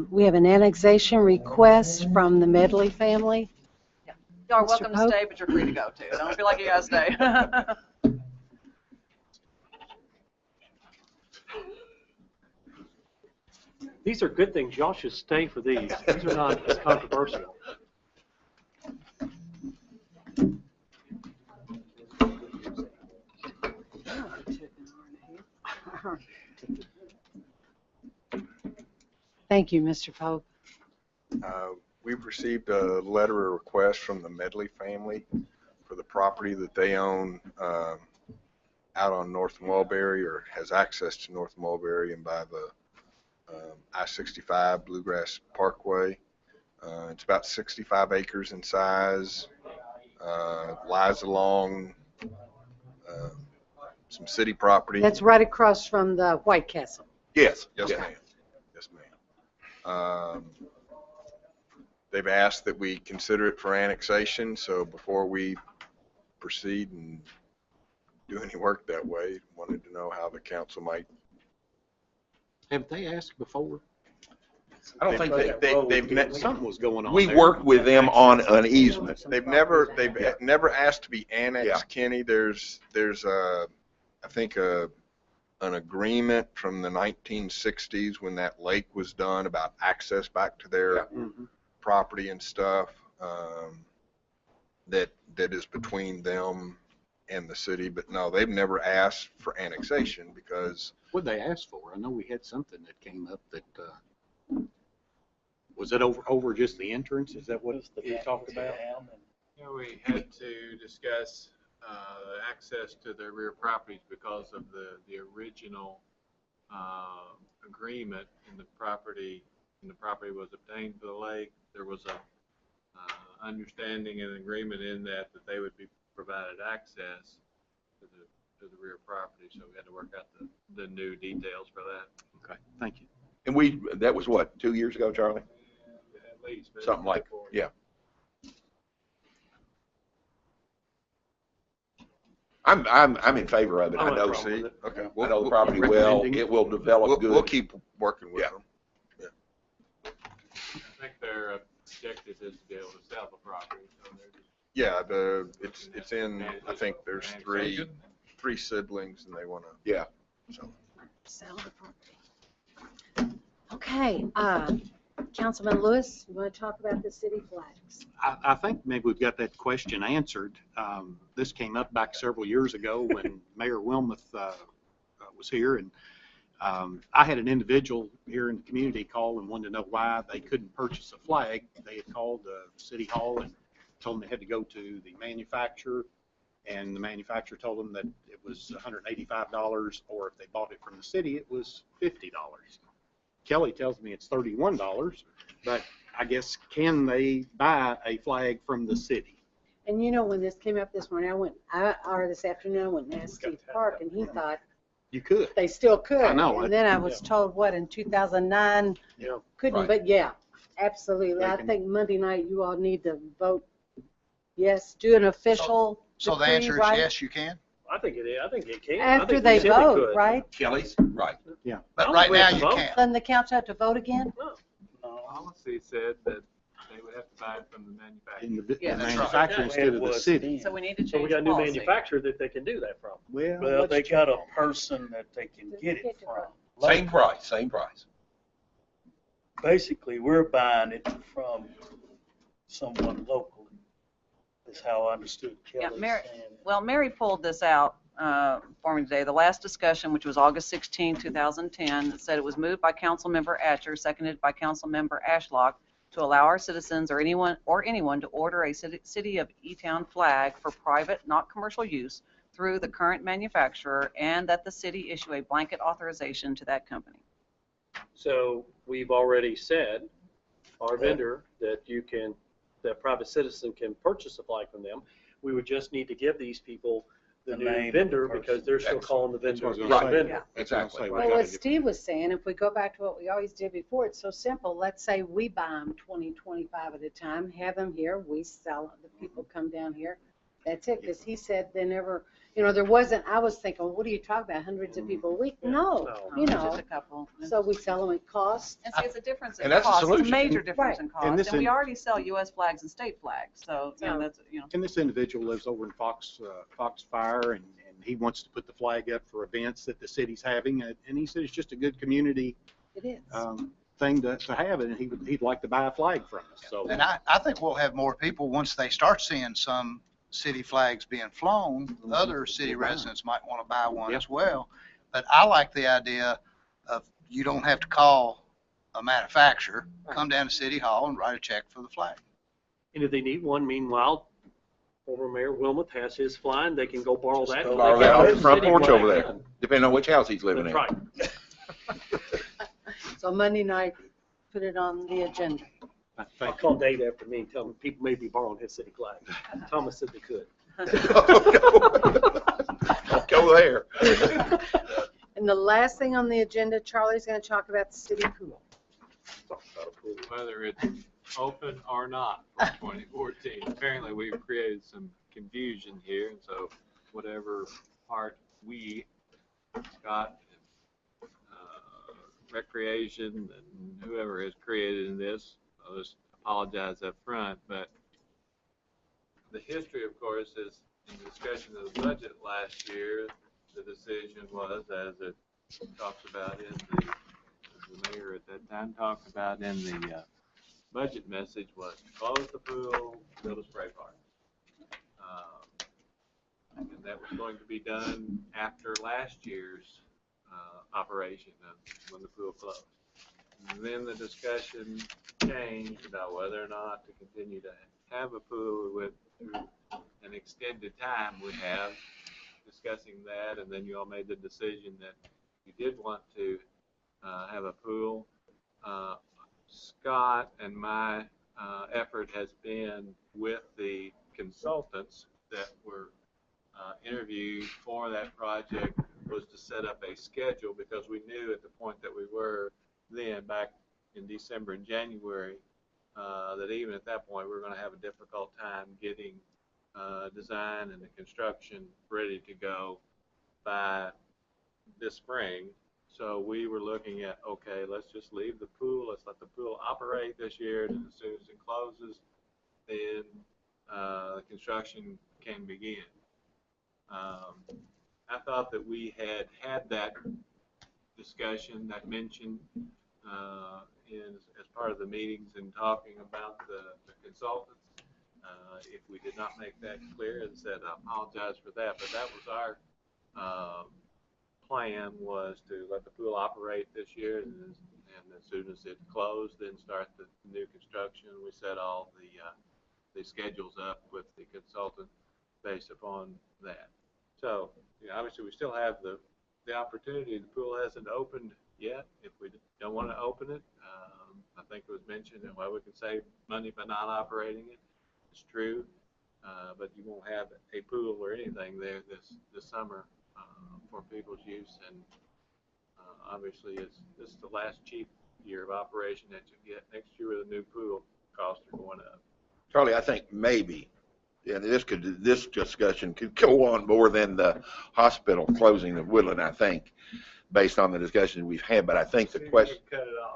we have an annexation request from the Medley family. Y'all are Mr. welcome to Pope? stay, but you're free to go too. Don't feel like you gotta stay. These are good things. Y'all should stay for these. These are not as controversial. Thank you, Mr. Pope. We've received a letter of request from the Medley family for the property that they own out on North Mulberry, or has access to North Mulberry and by the I-65 Bluegrass Parkway. It's about 65 acres in size, lies along some city property. That's right across from the White Castle. Yes, yes, ma'am. Yes, ma'am. They've asked that we consider it for annexation, so before we proceed and do any work that way, wanted to know how the council might. Have they asked before? I don't think they've met. Something was going on. We there. worked with them on an easement. They've never asked to be annexed, Yeah. Kenny. There's I think an agreement from the 1960s when that lake was done about access back to their property and stuff, that is between them and the city. But no, they've never asked for annexation because. What'd they ask for? I know we had something that came up that, was it over just the entrance? Is that what you talked about? You know, we had to discuss access to the rear properties because of the original agreement in the property. When the property was obtained for the lake, there was a understanding and agreement in that they would be provided access to the rear property. So we had to work out the new details for that. Okay, thank you. And that was what, 2 years ago, Charlie? At least. maybe Something like, before. yeah. I'm in favor of it. I know, See, okay. I know the property well. It will develop good. We'll keep working with them. I think their objective is to be able to sell the property. So they're just Yeah, it's in, I think there's three siblings and they want to. Yeah. So. Sell the property. Okay, Councilman Lewis, you want to talk about the city flags? I think maybe we've got that question answered. This came up back several years ago when Mayor Wilmoth was here, and I had an individual here in the community call and wanted to know why they couldn't purchase a flag. They had called City Hall and told them they had to go to the manufacturer, and the manufacturer told them that it was $185, or if they bought it from the city, it was $50. Kelly tells me it's $31, but I guess can they buy a flag from the city? And you know, when this came up this morning, or this afternoon, I went and asked Steve Park, and he thought You could. they still could. I know. And then I was told, what, in 2009, Yeah. couldn't, Right. but yeah, absolutely. They I can- think Monday night you all need to vote yes, do an official So the decree, answer is right? yes, you can? I think it is. I think it can. I After think they we simply vote, could. right? Kelly's, right. Yeah. But right now you vote. can't. Then the council have to vote again? Policy said that they would have to buy it from the manufacturer. In the Yeah, that's manufacturer right. instead of the city. So we need to So we change got a the new policy. manufacturer that they can do that from. Well, they got a person that they can get it from. Same price, same price. Basically, we're buying it from someone locally, is how I understood Yeah, Kelly Mary, saying. well, Mary pulled this out for me today. The last discussion, which was August 16, 2010, said it was moved by Councilmember Atcher, seconded by Councilmember Ashlock, to allow our citizens or anyone to order a City of E-Town flag for private, not commercial use through the current manufacturer, and that the city issue a blanket authorization to that company. So we've already said, our vendor, that that private citizen can purchase a flag from them. We would just need to give these people the The new name of vendor the because they're still That's- calling the vendor. what I was the gonna say. vendor. Exactly. Well, what Steve was saying, if we go back to what we always did before, it's so simple. Let's say we buy them 20, 25 at a time, have them here, we sell them, the people come down here. That's it, because he said they never, there wasn't, I was thinking, well, what are you talking about, hundreds of people a week? No, Just a couple. so we sell them at cost. And see, it's a difference in And that's a cost. It's a solution. major difference in And cost. this And we in- already sell U.S. flags and state flags. So, that's, And this individual lives over in Foxfire, and he wants to put the flag up for events that the city's having, and he said it's just a good community It is. thing to have, and he'd like to buy a flag from us. So And I think we'll have more people once they start seeing some city flags being flown. Other city residents might want to buy one as well. But I like the idea of you don't have to call a manufacturer, come down to City Hall and write a check for the flag. And if they need one, meanwhile, former Mayor Wilmoth has his flag, they can go borrow that. and Borrow they that can off put the front city porch flag over there, in. depending on which house he's living in. That's right. So Monday night, put it on the agenda. I'll call Dave after me and tell him people may be borrowing his city flag. Thomas said they could. Don't go there. And the last thing on the agenda, Charlie's going to talk about the city pool. Whether it's open or not for 2014. Apparently, we've created some confusion here, and so whatever part we, Scott, Recreation, and whoever has created in this, I'll just apologize up front, but the history, of course, is in the discussion of the budget last year, the decision was, as it talks about in the mayor at that time talked about in the budget message, was to close the pool, build a spray park. And that was going to be done after last year's operation when the pool closed. And then the discussion changed about whether or not to continue to have a pool, we went through an extended time we have discussing that, and then you all made the decision that you did want to have a pool. Scott and my effort has been with the consultants that were interviewed for that project was to set up a schedule, because we knew at the point that we were then back in December and January that even at that point we were going to have a difficult time getting design and the construction ready to go by this spring. So we were looking at, okay, let's just leave the pool, let's let the pool operate this year, and as soon as it closes, then the construction can begin. I thought that we had had that discussion, that mention as part of the meetings and talking about the consultants. If we did not make that clear, and said I apologize for that, but that was our plan, was to let the pool operate this year, and as soon as it closed, then start the new construction. We set all the schedules up with the consultant based upon that. So, obviously we still have the opportunity. The pool hasn't opened yet. If we don't want to open it, I think it was mentioned that, well, we can save money by not operating it. It's true, but you won't have a pool or anything there this summer for people's use, and obviously this is the last cheap year of operation that you get. Next year with a new pool, costs are going up. Charlie, I think maybe, and this discussion could go on more than the hospital closing of Woodland, I think, based on the discussion we've had. But I think the question,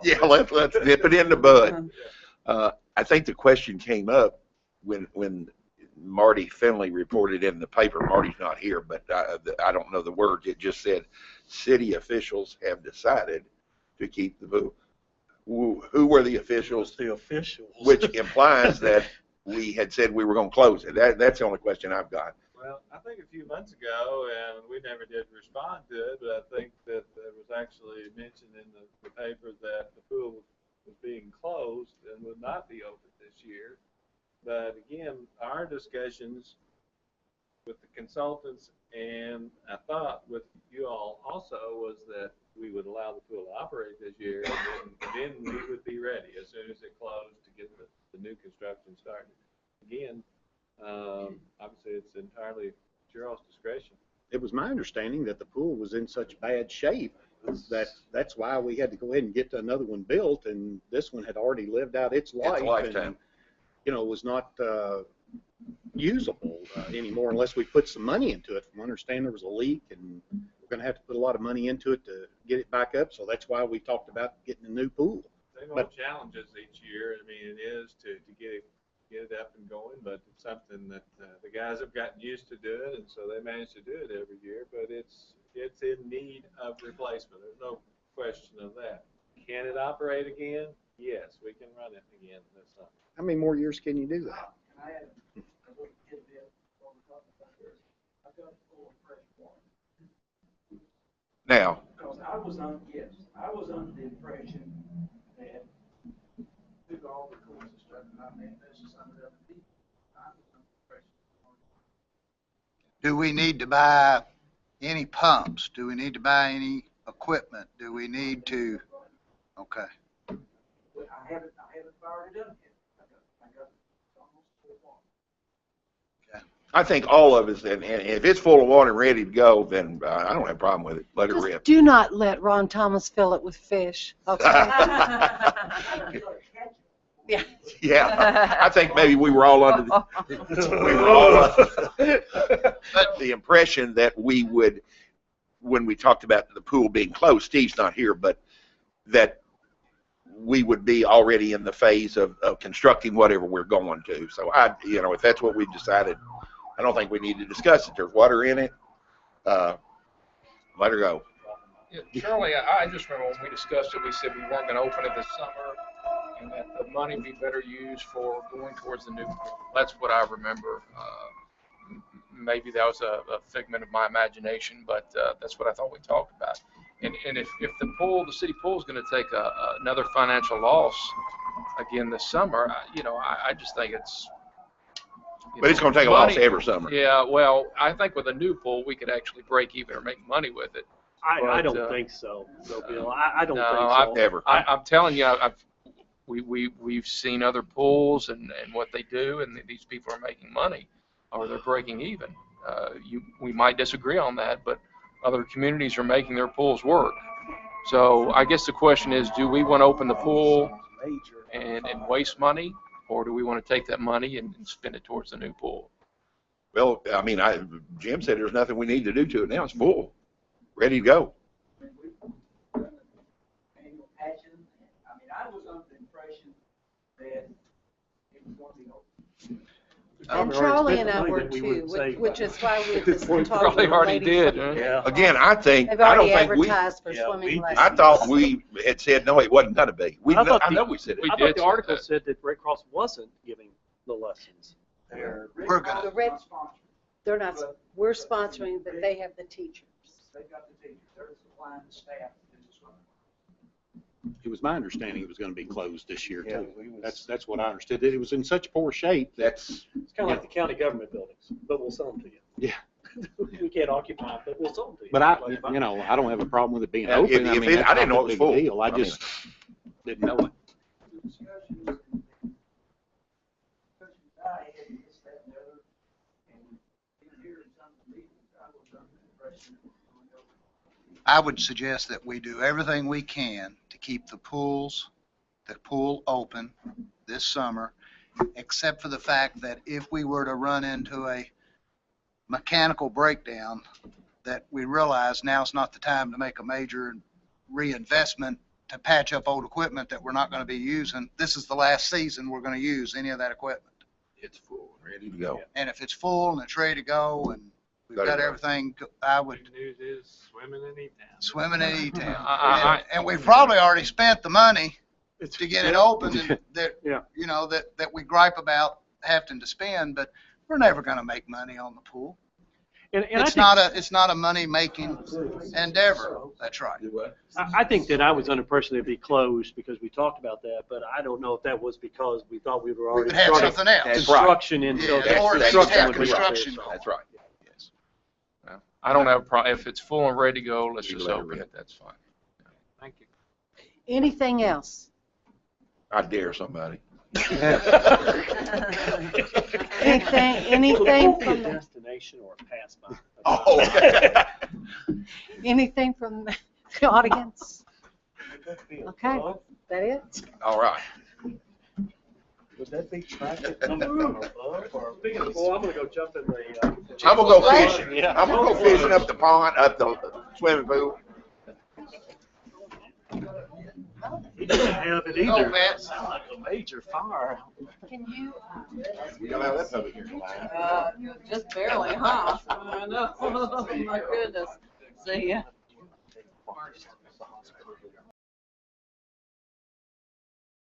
yeah, let's nip it in the bud. I think the question came up when Marty Finley reported in the paper. Marty's not here, but I don't know the words. It just said city officials have decided to keep the pool. Who were the officials? The officials. Which implies that we had said we were going to close it. That's the only question I've got. Well, I think a few months ago, and we never did respond to it, but I think that there was actually mentioned in the paper that the pool was being closed and would not be open this year. But again, our discussions with the consultants, and I thought with you all also, was that we would allow the pool to operate this year, and then we would be ready as soon as it closed to get the new construction started. Again, obviously it's entirely at your all's discretion. It was my understanding that the pool was in such bad shape that that's why we had to go ahead and get another one built, and this one had already lived out its life. Lifetime. And, was not usable anymore unless we put some money into it. From what I understand, there was a leak, and we're going to have to put a lot of money into it to get it back up. So that's why we talked about getting a new pool. Same old challenges each year. I mean, it is to get it up and going, but it's something that the guys have gotten used to doing, and so they manage to do it every year. But it's in need of replacement. There's no question of that. Can it operate again? Yes, we can run it again this summer. How many more years can you do that? Can I add a little tidbit while we're talking about this? I've got a full of fresh water. Now. Because I was under the impression that through all the courses and stuff, and I met some of the other people, I was under the impression. Do we need to buy any pumps? Do we need to buy any equipment? Do we need to? Okay. I haven't fired it up yet. I got almost full water. I think all of us, and if it's full of water and ready to go, then I don't have a problem with it. Let it rip. Do not let Ron Thomas fill it with fish, okay? Yeah. Yeah, I think maybe we were all under the impression that we would, when we talked about the pool being closed, Steve's not here, but that we would be already in the phase of constructing whatever we're going to. So if that's what we've decided, I don't think we need to discuss it. There's water in it. Let her go. Yeah, Charlie, I just remember when we discussed it, we said we weren't going to open it this summer, and that the money would be better used for going towards the new pool. That's what I remember. Maybe that was a figment of my imagination, but that's what I thought we talked about. And if the city pool is going to take another financial loss again this summer, I just think it's But it's gonna take a loss money- every summer. Yeah, well, I think with a new pool, we could actually break even or make money with it. I But, don't think so, though, Bill. I don't No, think so. I've never. I'm telling you, we've seen other pools and what they do, and these people are making money, or they're breaking even. We might disagree on that, but other communities are making their pools work. So I guess the question is, do we want to open the pool and waste money, or do we want to take that money and spend it towards the new pool? Well, I mean, Jim said there's nothing we need to do to it now. It's full, ready to go. Annual patching. I mean, I was under the impression that it was going to be open. And Charlie and I were too, which is why we just talked to Probably the already ladies. did. Huh? Yeah. Again, I They've don't already think we. advertised for swimming lessons. I thought we had said no, it wasn't gonna be. I thought I know we said it. I thought the article said that Red Cross wasn't giving the lessons. We're gonna. They're not, we're sponsoring, but they have the teachers. They've got the teachers, they're supplying the staff to do the swimming. It was my understanding it was going to be closed this year Yeah, too. we was- That's what I understood. It was in such poor shape that. That's, It's kind of like the county government buildings, but we'll sell them to you. Yeah. We can't occupy them, but we'll sell them to you. But I don't have a problem with it being Yeah, open. if I mean, it- that's I didn't not know a it was big full. deal. I I mean- just didn't know it. The discussions I had, this, that, and the other, and in here in some of the meetings, I was under the impression that it was going to go. I would suggest that we do everything we can to keep the pool open this summer, except for the fact that if we were to run into a mechanical breakdown, that we realize now's not the time to make a major reinvestment to patch up old equipment that we're not going to be using. This is the last season we're going to use any of that equipment. it's full, ready to go. And if it's full and it's ready to go and we've Let it got go. everything, I would Good news is swimming in E-Town. swimming in E-Town. I- And we've probably already spent the money to get it open and that, Yeah. you know, that we gripe about having to spend, but we're never going to make money on the pool. And I It's not a money-making endeavor. That's right. I think that I was under the impression it'd be closed because we talked about that, but I don't know if that was because we thought we were already would have starting something else. That's right. construction until Yeah, or at least construction have would be out there, construction. so. That's right. Yes. I don't have a problem. If it's full and ready to go, let's You just let it open rip. it. That's fine. Thank you. Anything else? I dare somebody. Anything from the, Destination or a pass by. Oh. anything from the audience? Okay, that it? All right. Would that be traffic coming from above or? Well, I'm gonna go jump in the. I'm gonna go Right. fishing. I'm gonna go fishing up the pond, up the swimming pool. He didn't have it Go, either. Pat. Sound like a major fire. Can you? We don't have that public hearing. Just barely, huh? I know. Oh, my goodness. See ya.